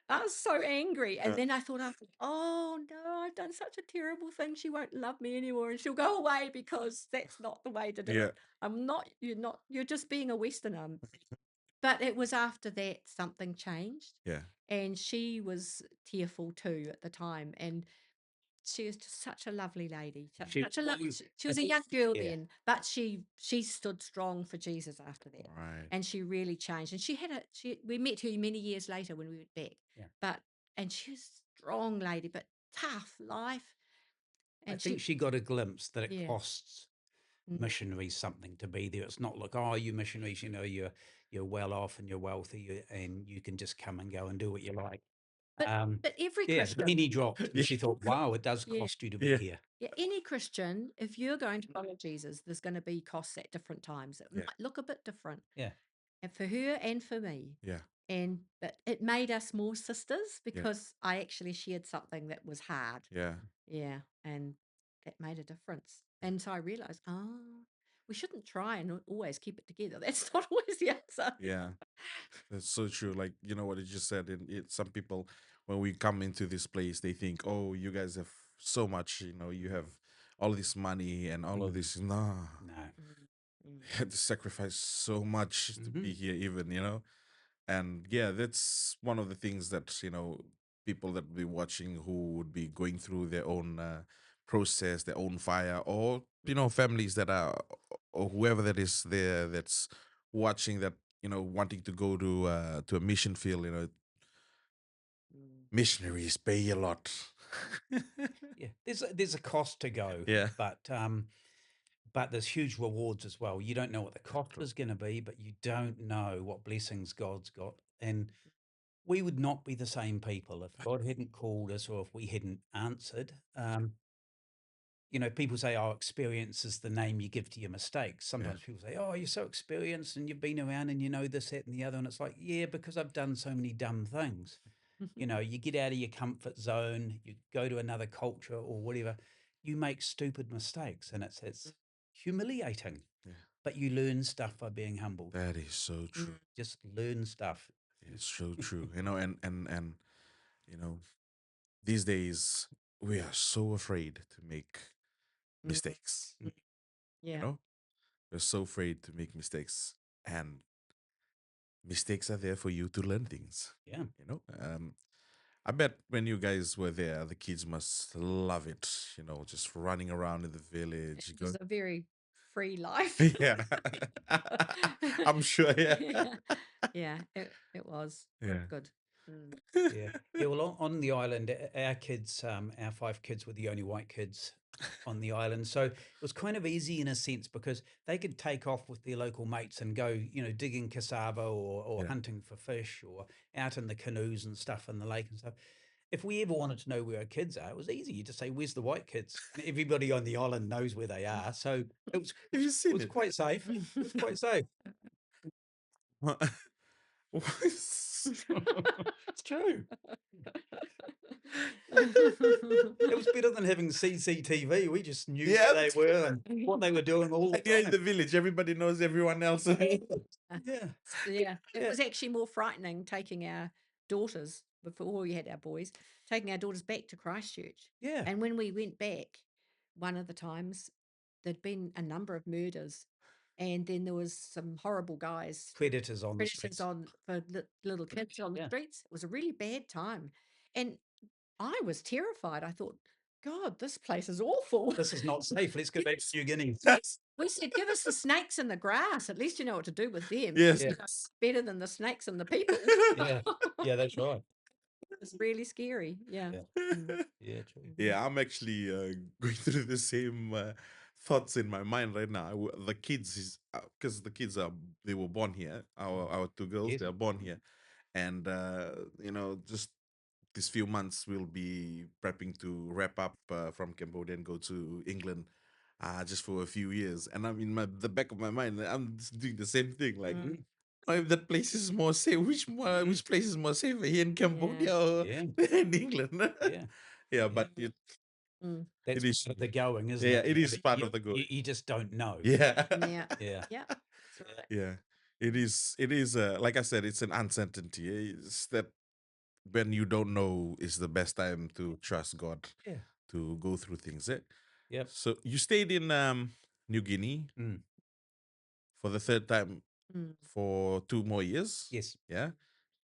I was so angry. And then I thought, oh no, I've done such a terrible thing. She won't love me anymore and she'll go away because that's not the way to do Yeah. it. You're just being a Westerner. But it was after that something changed. Yeah. And she was tearful too at the time. And she was just such a lovely lady. She, She was a young girl yeah, then, but she stood strong for Jesus after that, Right. and she really changed. And we met her many years later when we went back. Yeah. And she was a strong lady, but tough life. I And think she got a glimpse that it yeah, costs mm, missionaries something to be there. It's not like, oh, you missionaries, you're well off and you're wealthy and you can just come and go and do what you like. but but every Yeah, the Christian, penny dropped, and Yeah. she thought, wow, it does yeah, cost you to be Yeah. here. yeah, any Christian, if you're going to follow Jesus, there's going to be costs at different times. It Yeah. might look a bit different, Yeah, and for her and for me. Yeah. But it made us more sisters Yeah. because I actually shared something that was hard. Yeah. Yeah, and that made a difference. Yeah. And so I realized, we shouldn't try and always keep it together. That's not always the answer. Yeah. That's so true. Like, you know what you just said. Some people, when we come into this place, they think, oh, you guys have so much, you have all this money and all of this. Nah, no. Mm, mm, you had to sacrifice so much to be here, even. And yeah, that's one of the things that, people that will be watching who would be going through their own process, their own fire, or, families that are, or whoever that is there that's watching that, wanting to go to a mission field, mm, missionaries pay a lot. Yeah, there's a cost to go, Yeah. but there's huge rewards as well. You don't know what the cost is going to be, but you don't know what blessings God's got. And we would not be the same people if God hadn't called us or if we hadn't answered. People say, oh, experience is the name you give to your mistakes. Sometimes people say, oh, you're so experienced and you've been around and you know this, that, and the other. And it's like, yeah, because I've done so many dumb things. You get out of your comfort zone, you go to another culture or whatever, you make stupid mistakes and it's humiliating. Yeah. But you learn stuff by being humbled. That is so true. Just learn stuff. It's so true. And these days we are so afraid to make mistakes. You yeah. know, we're so afraid to make mistakes, and mistakes are there for you to learn things. Yeah. I bet when you guys were there, the kids must love it. Just running around in the village. It was a very free life. Yeah, I'm sure. Yeah, Yeah, yeah, it was. It was yeah. good. Mm. Yeah. Yeah. Well, on the island, our kids, our 5 kids were the only white kids on the island. So it was kind of easy in a sense because they could take off with their local mates and go, digging cassava or Yeah. hunting for fish or out in the canoes and stuff in the lake and stuff. If we ever wanted to know where our kids are, it was easy. You just say, "Where's the white kids?" And everybody on the island knows where they are. So it was Have you it seen was it? quite safe. It was quite safe. It's true. It was better than having CCTV. We just knew Yeah. where they were and what they were doing all the And you're in the time. village, everybody knows everyone else. Yeah. Yeah, it Yeah. was actually more frightening taking our daughters before we had our boys, taking our daughters back to Christchurch. Yeah. And when we went back, one of the times there'd been a number of murders, and then there was some horrible guys, Predators on the predators streets. on for little kids on the Yeah. streets. It was a really bad time, and I was terrified. I thought, God, this place is awful. This is not safe. Let's go back to New Guinea. We said, give us the snakes in the grass. At least you know what to do with them. Yes. Yeah. It's better than the snakes and the people. Yeah. Yeah, that's right. It's really scary. Yeah. Yeah. Mm. Yeah, true. Yeah, I'm actually going through the same thoughts in my mind right now. The kids is because the kids they were born here. Our 2 girls, Yes. they are born here, and just these few months we'll be prepping to wrap up from Cambodia and go to England just for a few years. And I'm in the back of my mind, I'm just doing the same thing. Like, Mm. oh, if that place is more safe, which place is more safe here in Cambodia or Yeah. in England? Yeah. Yeah, but it That's is, part of the going, isn't yeah, it? it is part You, of the you, going. you just don't know. Yeah. Yeah. Yeah. Yeah. That's right. Yeah. It is. It is. Like I said, it's an uncertainty. It's that when you don't know is the best time to trust God Yeah. to go through things. Yep. So you stayed in New Guinea Mm. for the third time Mm. for 2 more years. Yes. Yeah.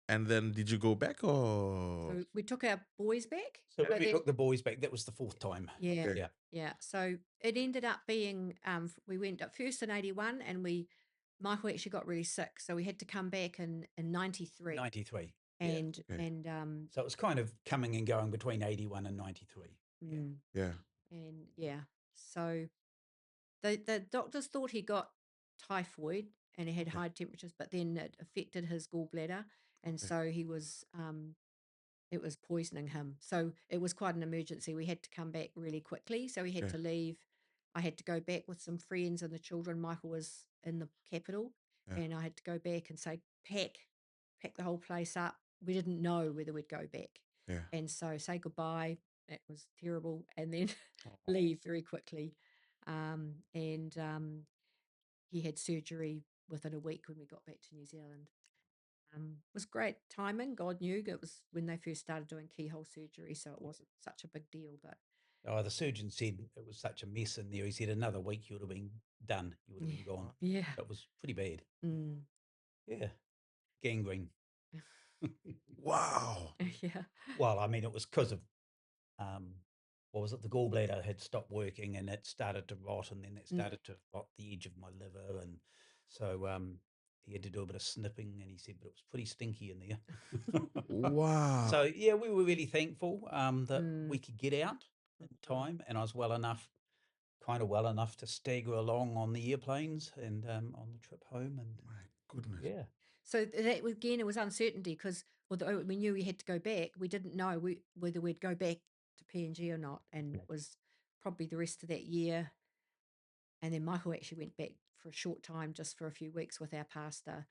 And then did you go back or? So we took our boys back. So but we then- took the boys back. That was the fourth time. yeah. Okay. Yeah. Yeah. So it ended up being we went up first in 81 and Michael actually got really sick. So we had to come back in 93. 93. Yeah. And Okay. and So it was kind of coming and going between 81 and 93. Yeah. Yeah. and yeah. So the doctors thought he got typhoid and he had Okay. high temperatures, but then it affected his gallbladder, and Okay. so he was it was poisoning him. So it was quite an emergency. We had to come back really quickly. So we had Okay. to leave. I had to go back with some friends and the children. Michael was in the capital, Yeah. and I had to go back and say, pack the whole place up. We didn't know whether we'd go back. Yeah. And so say goodbye. It was terrible. And then Oh, leave very quickly. And he had surgery within a week when we got back to New Zealand. It was great timing. God knew it was when they first started doing keyhole surgery, so it wasn't such a big deal. But the surgeon said it was such a mess in there. He said another week you would have been done. You would have been gone. yeah, It was pretty bad. mm. Yeah. Gangrene. Wow. yeah, Well, I mean, it was because of what was it? The gallbladder had stopped working and it started to rot, and then it started to rot the edge of my liver, and so he had to do a bit of snipping, and he said, but it was pretty stinky in there. Wow. So yeah, we were really thankful that we Mm. could get out in time, and I was well enough to stagger along on the airplanes and on the trip home, and My goodness. yeah. So that again, it was uncertainty because although we knew we had to go back, we didn't know whether we'd go back to PNG or not, and it was probably the rest of that year. And then Michael actually went back for a short time, just for a few weeks, with our pastor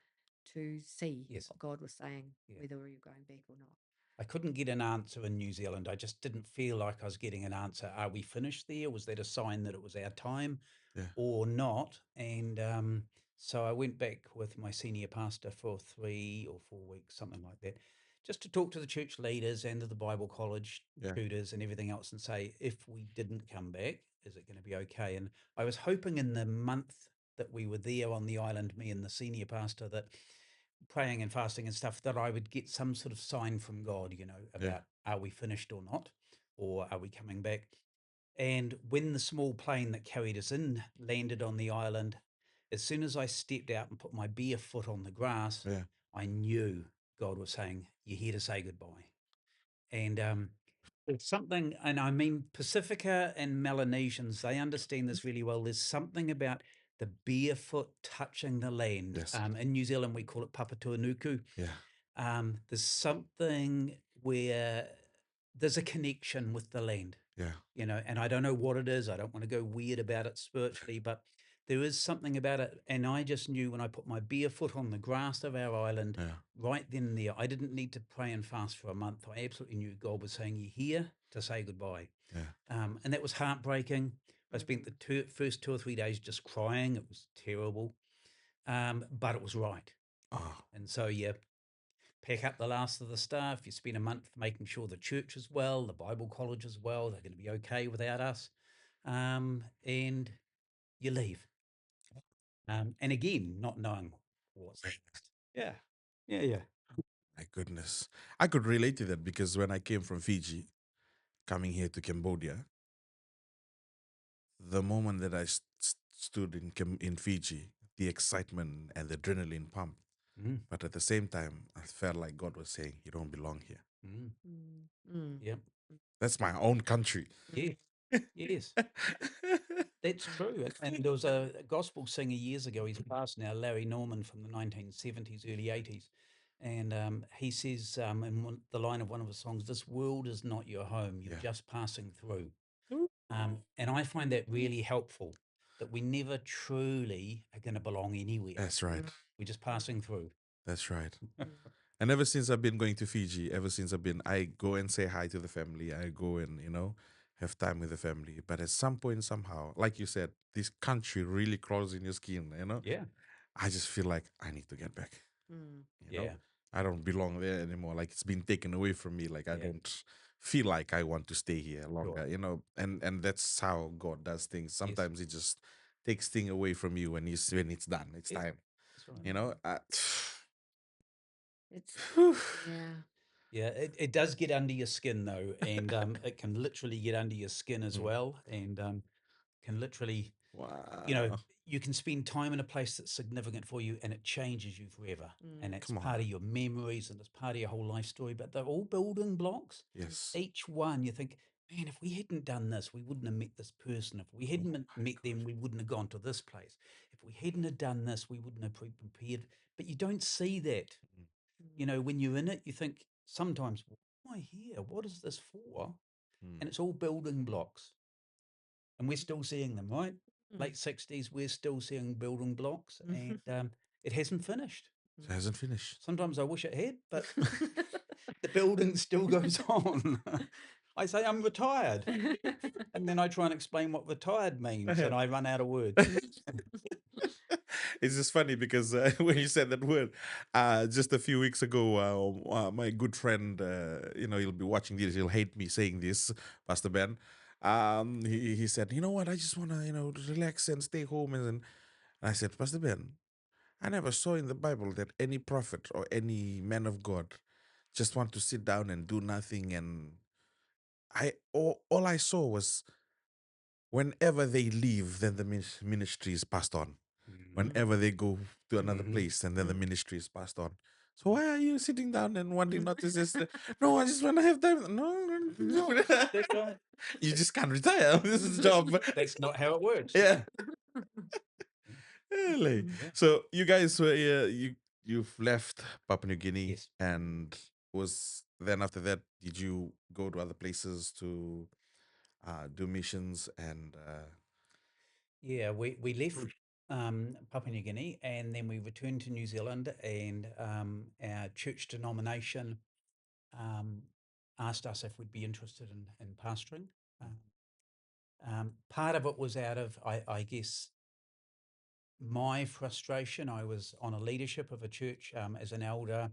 to see Yes. what God was saying, Yeah. whether we were going back or not. I couldn't get an answer in New Zealand. I just didn't feel like I was getting an answer. Are we finished there? Was that a sign that it was our time Yeah. or not? And so I went back with my senior pastor for 3 or 4 weeks, something like that, just to talk to the church leaders and to the Bible college Yeah. tutors and everything else and say, if we didn't come back, is it going to be okay? And I was hoping in the month that we were there on the island, me and the senior pastor, that praying and fasting and stuff, that I would get some sort of sign from God, about are we finished or not, or are we coming back? And when the small plane that carried us in landed on the island, as soon as I stepped out and put my bare foot on the grass, Yeah. I knew God was saying, you're here to say goodbye. And it's something, and I mean, Pacifica and Melanesians, they understand this really well. There's something about the barefoot touching the land. Yes. In New Zealand, we call it Papua New Guinea. Yeah. There's something where there's a connection with the land, Yeah. and I don't know what it is. I don't want to go weird about it spiritually, but there is something about it. And I just knew when I put my bare foot on the grass of our island, Yeah. right then and there, I didn't need to pray and fast for a month. I absolutely knew God was saying, you're here to say goodbye. Yeah. And that was heartbreaking. I spent the first 2 or 3 days just crying. It was terrible, but it was right. Oh. And so, yeah, pack up the last of the stuff. You spend a month making sure the church is well, the Bible college is well, they're going to be okay without us. And you leave. And again, not knowing what's next. Yeah. Yeah, yeah. My goodness. I could relate to that because when I came from Fiji, coming here to Cambodia, the moment that I stood in Fiji, the excitement and the adrenaline pumped. Mm, But at the same time, I felt like God was saying, you don't belong here. mm, Mm. yep. That's my own country. Yeah. Yes. That's true. And there was a gospel singer years ago, he's passed now, Larry Norman from the 1970s, early 80s. And he says in the line of one of his songs, this world is not your home. You're Yeah. just passing through. And I find that really helpful, that we never truly are going to belong anywhere. That's right. We're just passing through. That's right. Mm. And ever since I've been going to Fiji, I go and say hi to the family. I go and, have time with the family. But at some point, somehow, like you said, this country really crawls in your skin. Yeah. I just feel like I need to get back. Mm. Yeah. I don't belong there anymore. Like it's been taken away from me. Like I Yeah. don't feel like I want to stay here longer, Sure. and that's how God does things. Sometimes he just takes thing away from you when it's done. It's Yes. time. That's right. You know? It's Whew. yeah. Yeah, it does get under your skin though, and it can literally get under your skin as Mm. well, and can literally, Wow. you can spend time in a place that's significant for you, and it changes you forever, and Mm. it's Come on. part of your memories, and it's part of your whole life story. But they're all building blocks. Yes. Each one, you think, man, if we hadn't done this, we wouldn't have met this person. If we hadn't met them, we wouldn't have gone to this place. If we hadn't have done this, we wouldn't have prepared. But you don't see that. Mm. When you're in it, you think sometimes, why am I here? What is this for? Mm. And it's all building blocks. And we're still seeing them, right? Mm. Late 60s, we're still seeing building blocks, and Mhm. it hasn't finished. It hasn't finished. Sometimes I wish it had, but the building still goes on. I say I'm retired, and then I try and explain what retired means, and I run out of words. It's just funny because when you said that word, just a few weeks ago, my good friend, he'll be watching this, he'll hate me saying this, Pastor Ben. He said, you know what, I just want to, relax and stay home. And I said, Pastor Ben, I never saw in the Bible that any prophet or any man of God just want to sit down and do nothing. And all I saw was whenever they leave, then the ministry is passed on. Whenever they go to another Mhm. place, and then the Mm. ministry is passed on. So why are you sitting down and wanting not to just? No, I just want to have time. No, no, That's right. you just can't retire. This is a job. That's not how it works. Yeah, really. Yeah. So you guys were you've left Papua New Guinea, Yes. and was then after that did you go to other places to do missions and Yeah, we left Papua New Guinea, and then we returned to New Zealand, and our church denomination um, asked us if we'd be interested in pastoring. Part of it was out of, I guess, my frustration. I was on a leadership of a church as an elder,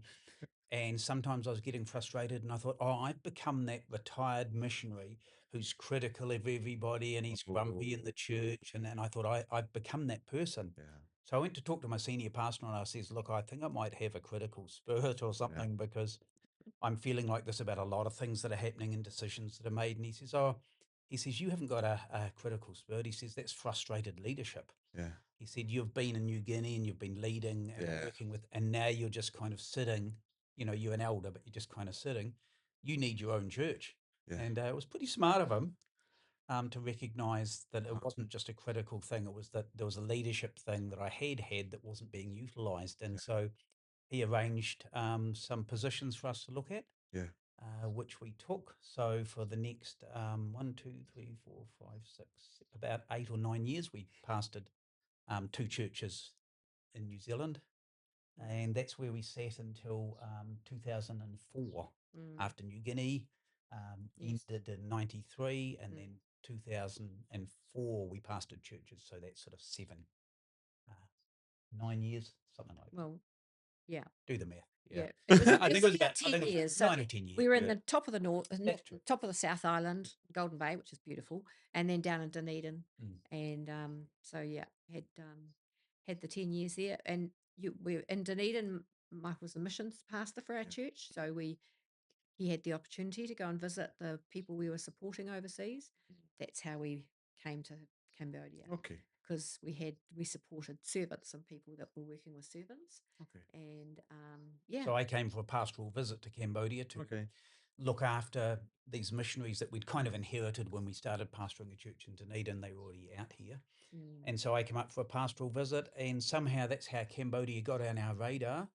and sometimes I was getting frustrated, and I thought, oh, I've become that retired missionary who's critical of everybody, and he's grumpy in the church. And I thought, I've become that person. yeah, So I went to talk to my senior pastor, and I says, look, I think I might have a critical spirit or yeah, something, because I'm feeling like this about a lot of things that are happening and decisions that are made. And he says, you haven't got a critical spirit. He says, that's frustrated leadership. yeah, He said, you've been in New Guinea and you've been leading and yeah, working with, and now you're just kind of sitting, you're an elder, but you're just kind of sitting. You need your own church. yeah. And it was pretty smart of him to recognize that it Uh-huh. wasn't just a critical thing. It was that there was a leadership thing that I had that wasn't being utilized. And Yeah, so he arranged some positions for us to look at, yeah. which we took. So for the next 6, about 8 or 9 years, we pastored two churches in New Zealand, and that's where we sat until 2004. Mm. After New Guinea Yes. ended in '93, and Mm. then 2004 we pastored churches. So that's sort of uh, 9 years, something like that. Well, yeah. Do the math. Yeah, Yeah, it was I think it was about about. I 10 think it was years. So 9 or 10 years. we were in Yeah, the top of the that's true. top of the South Island, Golden Bay, which is beautiful, and then down in Dunedin. Mm. And so yeah, had the 10 years there. And we were in Dunedin. Mike was the missions pastor for our Yeah. church, so he had the opportunity to go and visit the people we were supporting overseas. That's how we came to Cambodia, Okay. because we supported servants and people that were working with servants. Okay. And yeah. So I came for a pastoral visit to Cambodia to Okay. look after these missionaries that we'd kind of inherited when we started pastoring a church in Dunedin. They were already out here. Mm. And so I came up for a pastoral visit, and somehow that's how Cambodia got on our radar.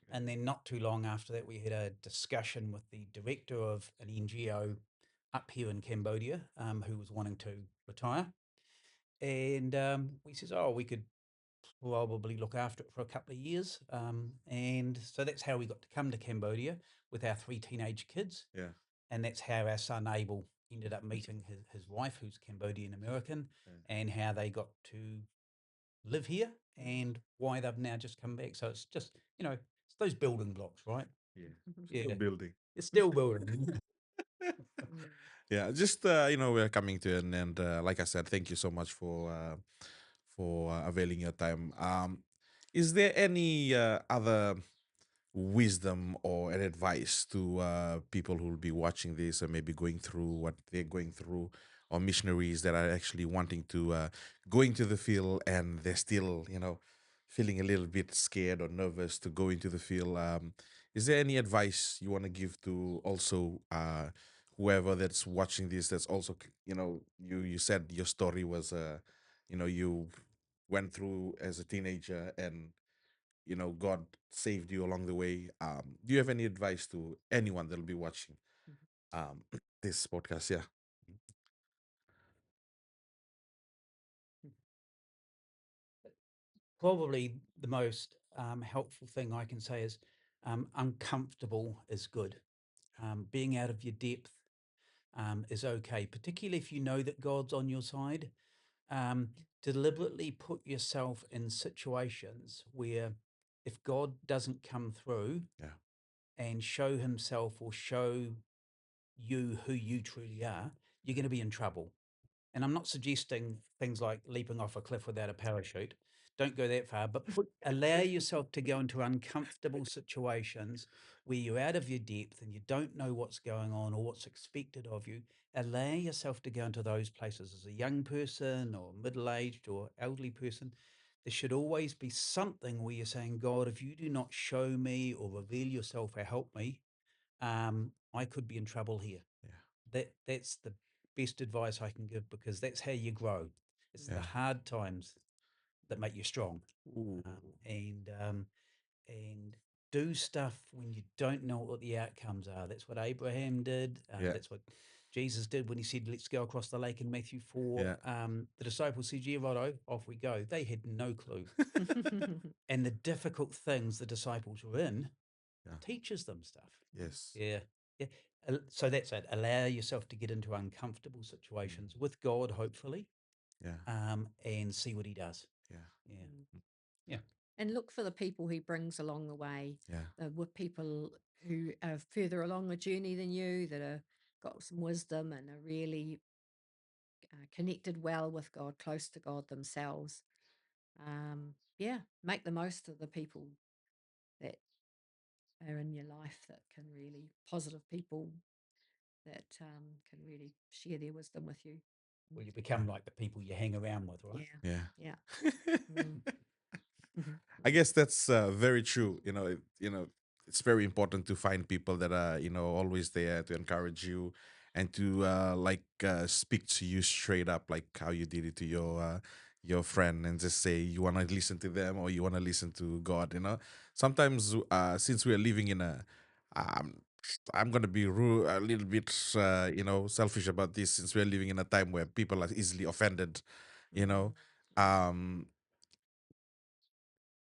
And then not too long after that, we had a discussion with the director of an NGO up here in Cambodia who was wanting to retire. And we says, oh, we could probably look after it for a couple of years. And so that's how we got to come to Cambodia with our 3 teenage kids. Yeah. And that's how our son Abel ended up meeting his wife, who's Cambodian American, Yeah. and how they got to live here and why they've now just come back. So it's just, it's those building blocks, right? Yeah. Yeah. Still building. It's still building. Mm. Yeah, just we're coming to an end. Like I said, thank you so much for availing your time. Is there any other wisdom or an advice to people who will be watching this or maybe going through what they're going through, or missionaries that are actually wanting to go into the field and they're still, feeling a little bit scared or nervous to go into the field? Is there any advice you want to give to also whoever that's watching this? That's also, you said your story was, you went through as a teenager and God saved you along the way. Do you have any advice to anyone that'll be watching um this podcast? Yeah. Probably the most helpful thing I can say is uncomfortable is good. Being out of your depth is okay, particularly if you know that God's on your side. Um, Deliberately put yourself in situations where if God doesn't come through Yeah. and show himself or show you who you truly are, you're going to be in trouble. And I'm not suggesting things like leaping off a cliff without a parachute. Don't go that far, but allow yourself to go into uncomfortable situations where you're out of your depth and you don't know what's going on or what's expected of you. Allow yourself to go into those places as a young person or middle aged or elderly person. There should always be something where you're saying, God, if you do not show me or reveal yourself or help me, I could be in trouble here. Yeah. That's the best advice I can give because that's how you grow. It's the Yeah. hard times that make you strong, Ooh. and do stuff when you don't know what the outcomes are. That's what Abraham did. Yeah. That's what Jesus did when he said, "Let's go across the lake" in Matthew 4. Yeah. The disciples said, "Yeah, righto, off we go." They had no clue, and the difficult things the disciples were in Yeah. teaches them stuff. Yes. Yeah. Yeah. So that's it. Allow yourself to get into uncomfortable situations with God, hopefully, Yeah. and see what he does. Yeah. Yeah. Mm. Yeah. And look for the people he brings along the way. Yeah. With people who are further along the journey than you, that are got some wisdom and are really connected well with God, close to God themselves. Yeah, make the most of the people that are in your life, that can really positive people that can really share their wisdom with you. Well, you become like the people you hang around with, right? Yeah, Yeah. yeah. Mm. Mhm. I guess that's very true. It's very important to find people that are, always there to encourage you and to speak to you straight up, like how you did it to your friend, and just say you want to listen to them or you want to listen to God. Sometimes since we are living in um, I'm gonna be a little bit, selfish about this, since we're living in a time where people are easily offended. You know, um,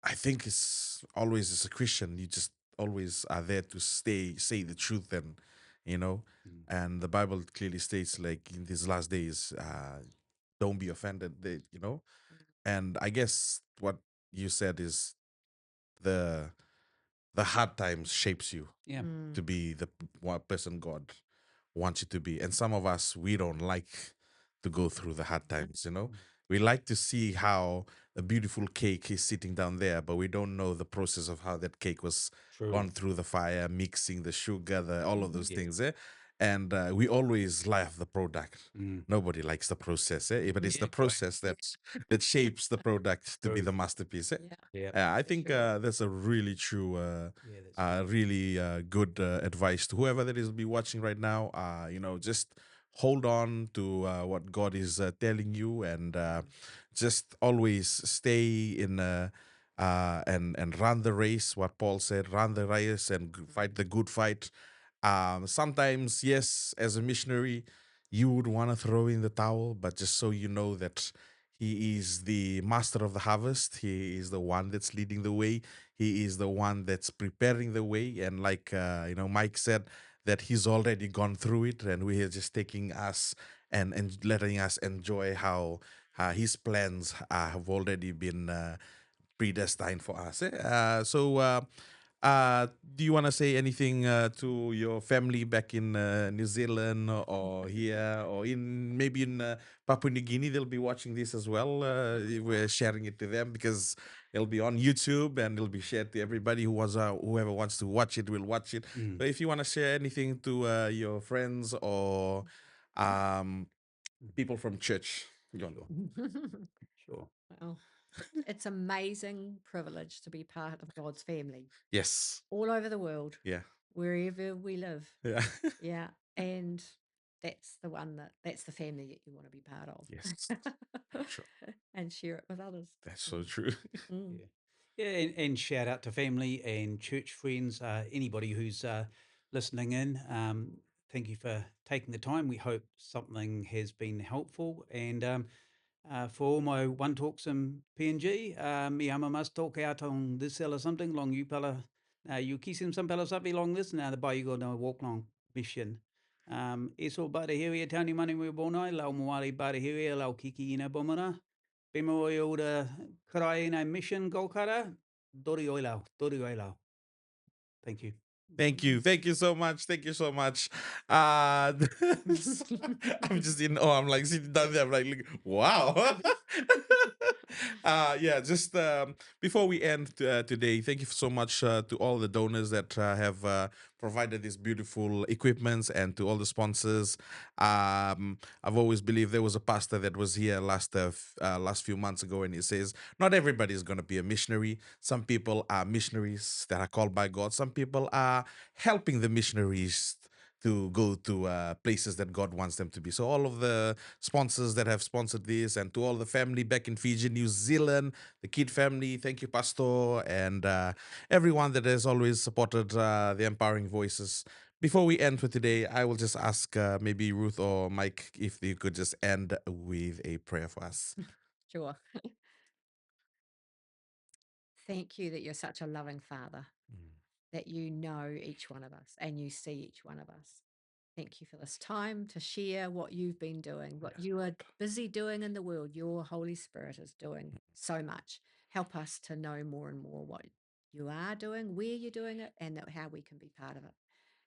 I think it's always, as a Christian, you just always are there to say the truth, and you know, Mm. and the Bible clearly states, like, in these last days, don't be offended. And I guess what you said is the the hard times shapes you Yeah. to Mm. be the one person God wants you to be. And some of us, we don't like to go through the hard times, Mm. We like to see how a beautiful cake is sitting down there, but we don't know the process of how that cake was True. gone through the fire, mixing the sugar, all of those Yeah. things. And we always love the product. Mm. Nobody likes the process, but it's Yeah. the process that shapes the product to be True. the masterpiece. Yeah, Yeah. I for think sure. that's a really true, Yeah. That's right. really good advice to whoever that is be watching right now. Just hold on to what God is telling you, and just always stay in and run the race. What Paul said: run the race and fight the good fight. Sometimes, yes, as a missionary, you would want to throw in the towel, but just so you know that he is the master of the harvest. He is the one that's leading the way. He is the one that's preparing the way. And like Mike said, that he's already gone through it, and we are just taking us and letting us enjoy how his plans have already been predestined for us. Do you want to say anything to your family back in New Zealand or here or in maybe in Papua New Guinea? They'll be watching this as well. We're sharing it to them because it'll be on YouTube and it'll be shared to everybody whoever wants to watch it will watch it. Mm. So if you want to share anything to your friends or um, people from church, John. Sure. Well, it's amazing privilege to be part of God's family Yes. all over the world, Yeah. wherever we live. Yeah. Yeah, and that's the family that you want to be part of. Yes. Sure. And share it with others. That's so true. Mm. Yeah. Yeah, and shout out to family and church friends, anybody who's listening in. Thank you for taking the time. We hope something has been helpful. And for all my one talks in PNG, mi ama must talk out on this or something long you pala, you kisim some pala sapi long this now the bay you go no walk long mission. Eso bada here tani mani we bonai lau moali bada here lau kiki ina bomana. Bimo oda karai ina mission go kara. Dori oilau, dori oilau. Thank you. Thank you. Thank you so much. Thank you so much. I'm just in awe. I'm like sitting down there. I'm like, wow. Yeah, just before we end today, thank you so much to all the donors that have provided these beautiful equipments and to all the sponsors. I've always believed there was a pastor that was here last few months ago, and he says, not everybody is going to be a missionary. Some people are missionaries that are called by God. Some people are helping the missionaries to go to places that God wants them to be. So all of the sponsors that have sponsored this, and to all the family back in Fiji, New Zealand, the Kid family, thank you, Pastor, and everyone that has always supported the Empowering Voices. Before we end for today, I will just ask maybe Ruth or Mike if you could just end with a prayer for us. Sure. Thank you that you're such a loving Father, that you know each one of us and you see each one of us. Thank you for this time to share what you've been doing, what you are busy doing in the world. Your Holy Spirit is doing so much. Help us to know more and more what you are doing, where you're doing it, and how we can be part of it.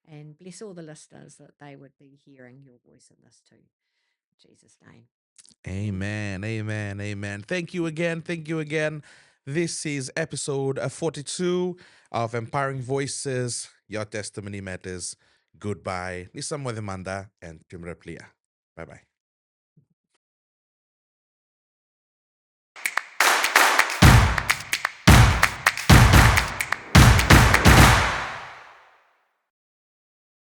And bless all the listeners that they would be hearing your voice in this too. In Jesus' name. Amen, amen, amen. Thank you again. Thank you again. This is episode 42 of Empowering Voices. Your testimony matters. Goodbye. Nisa Mwademanda and Timreplia. Bye bye.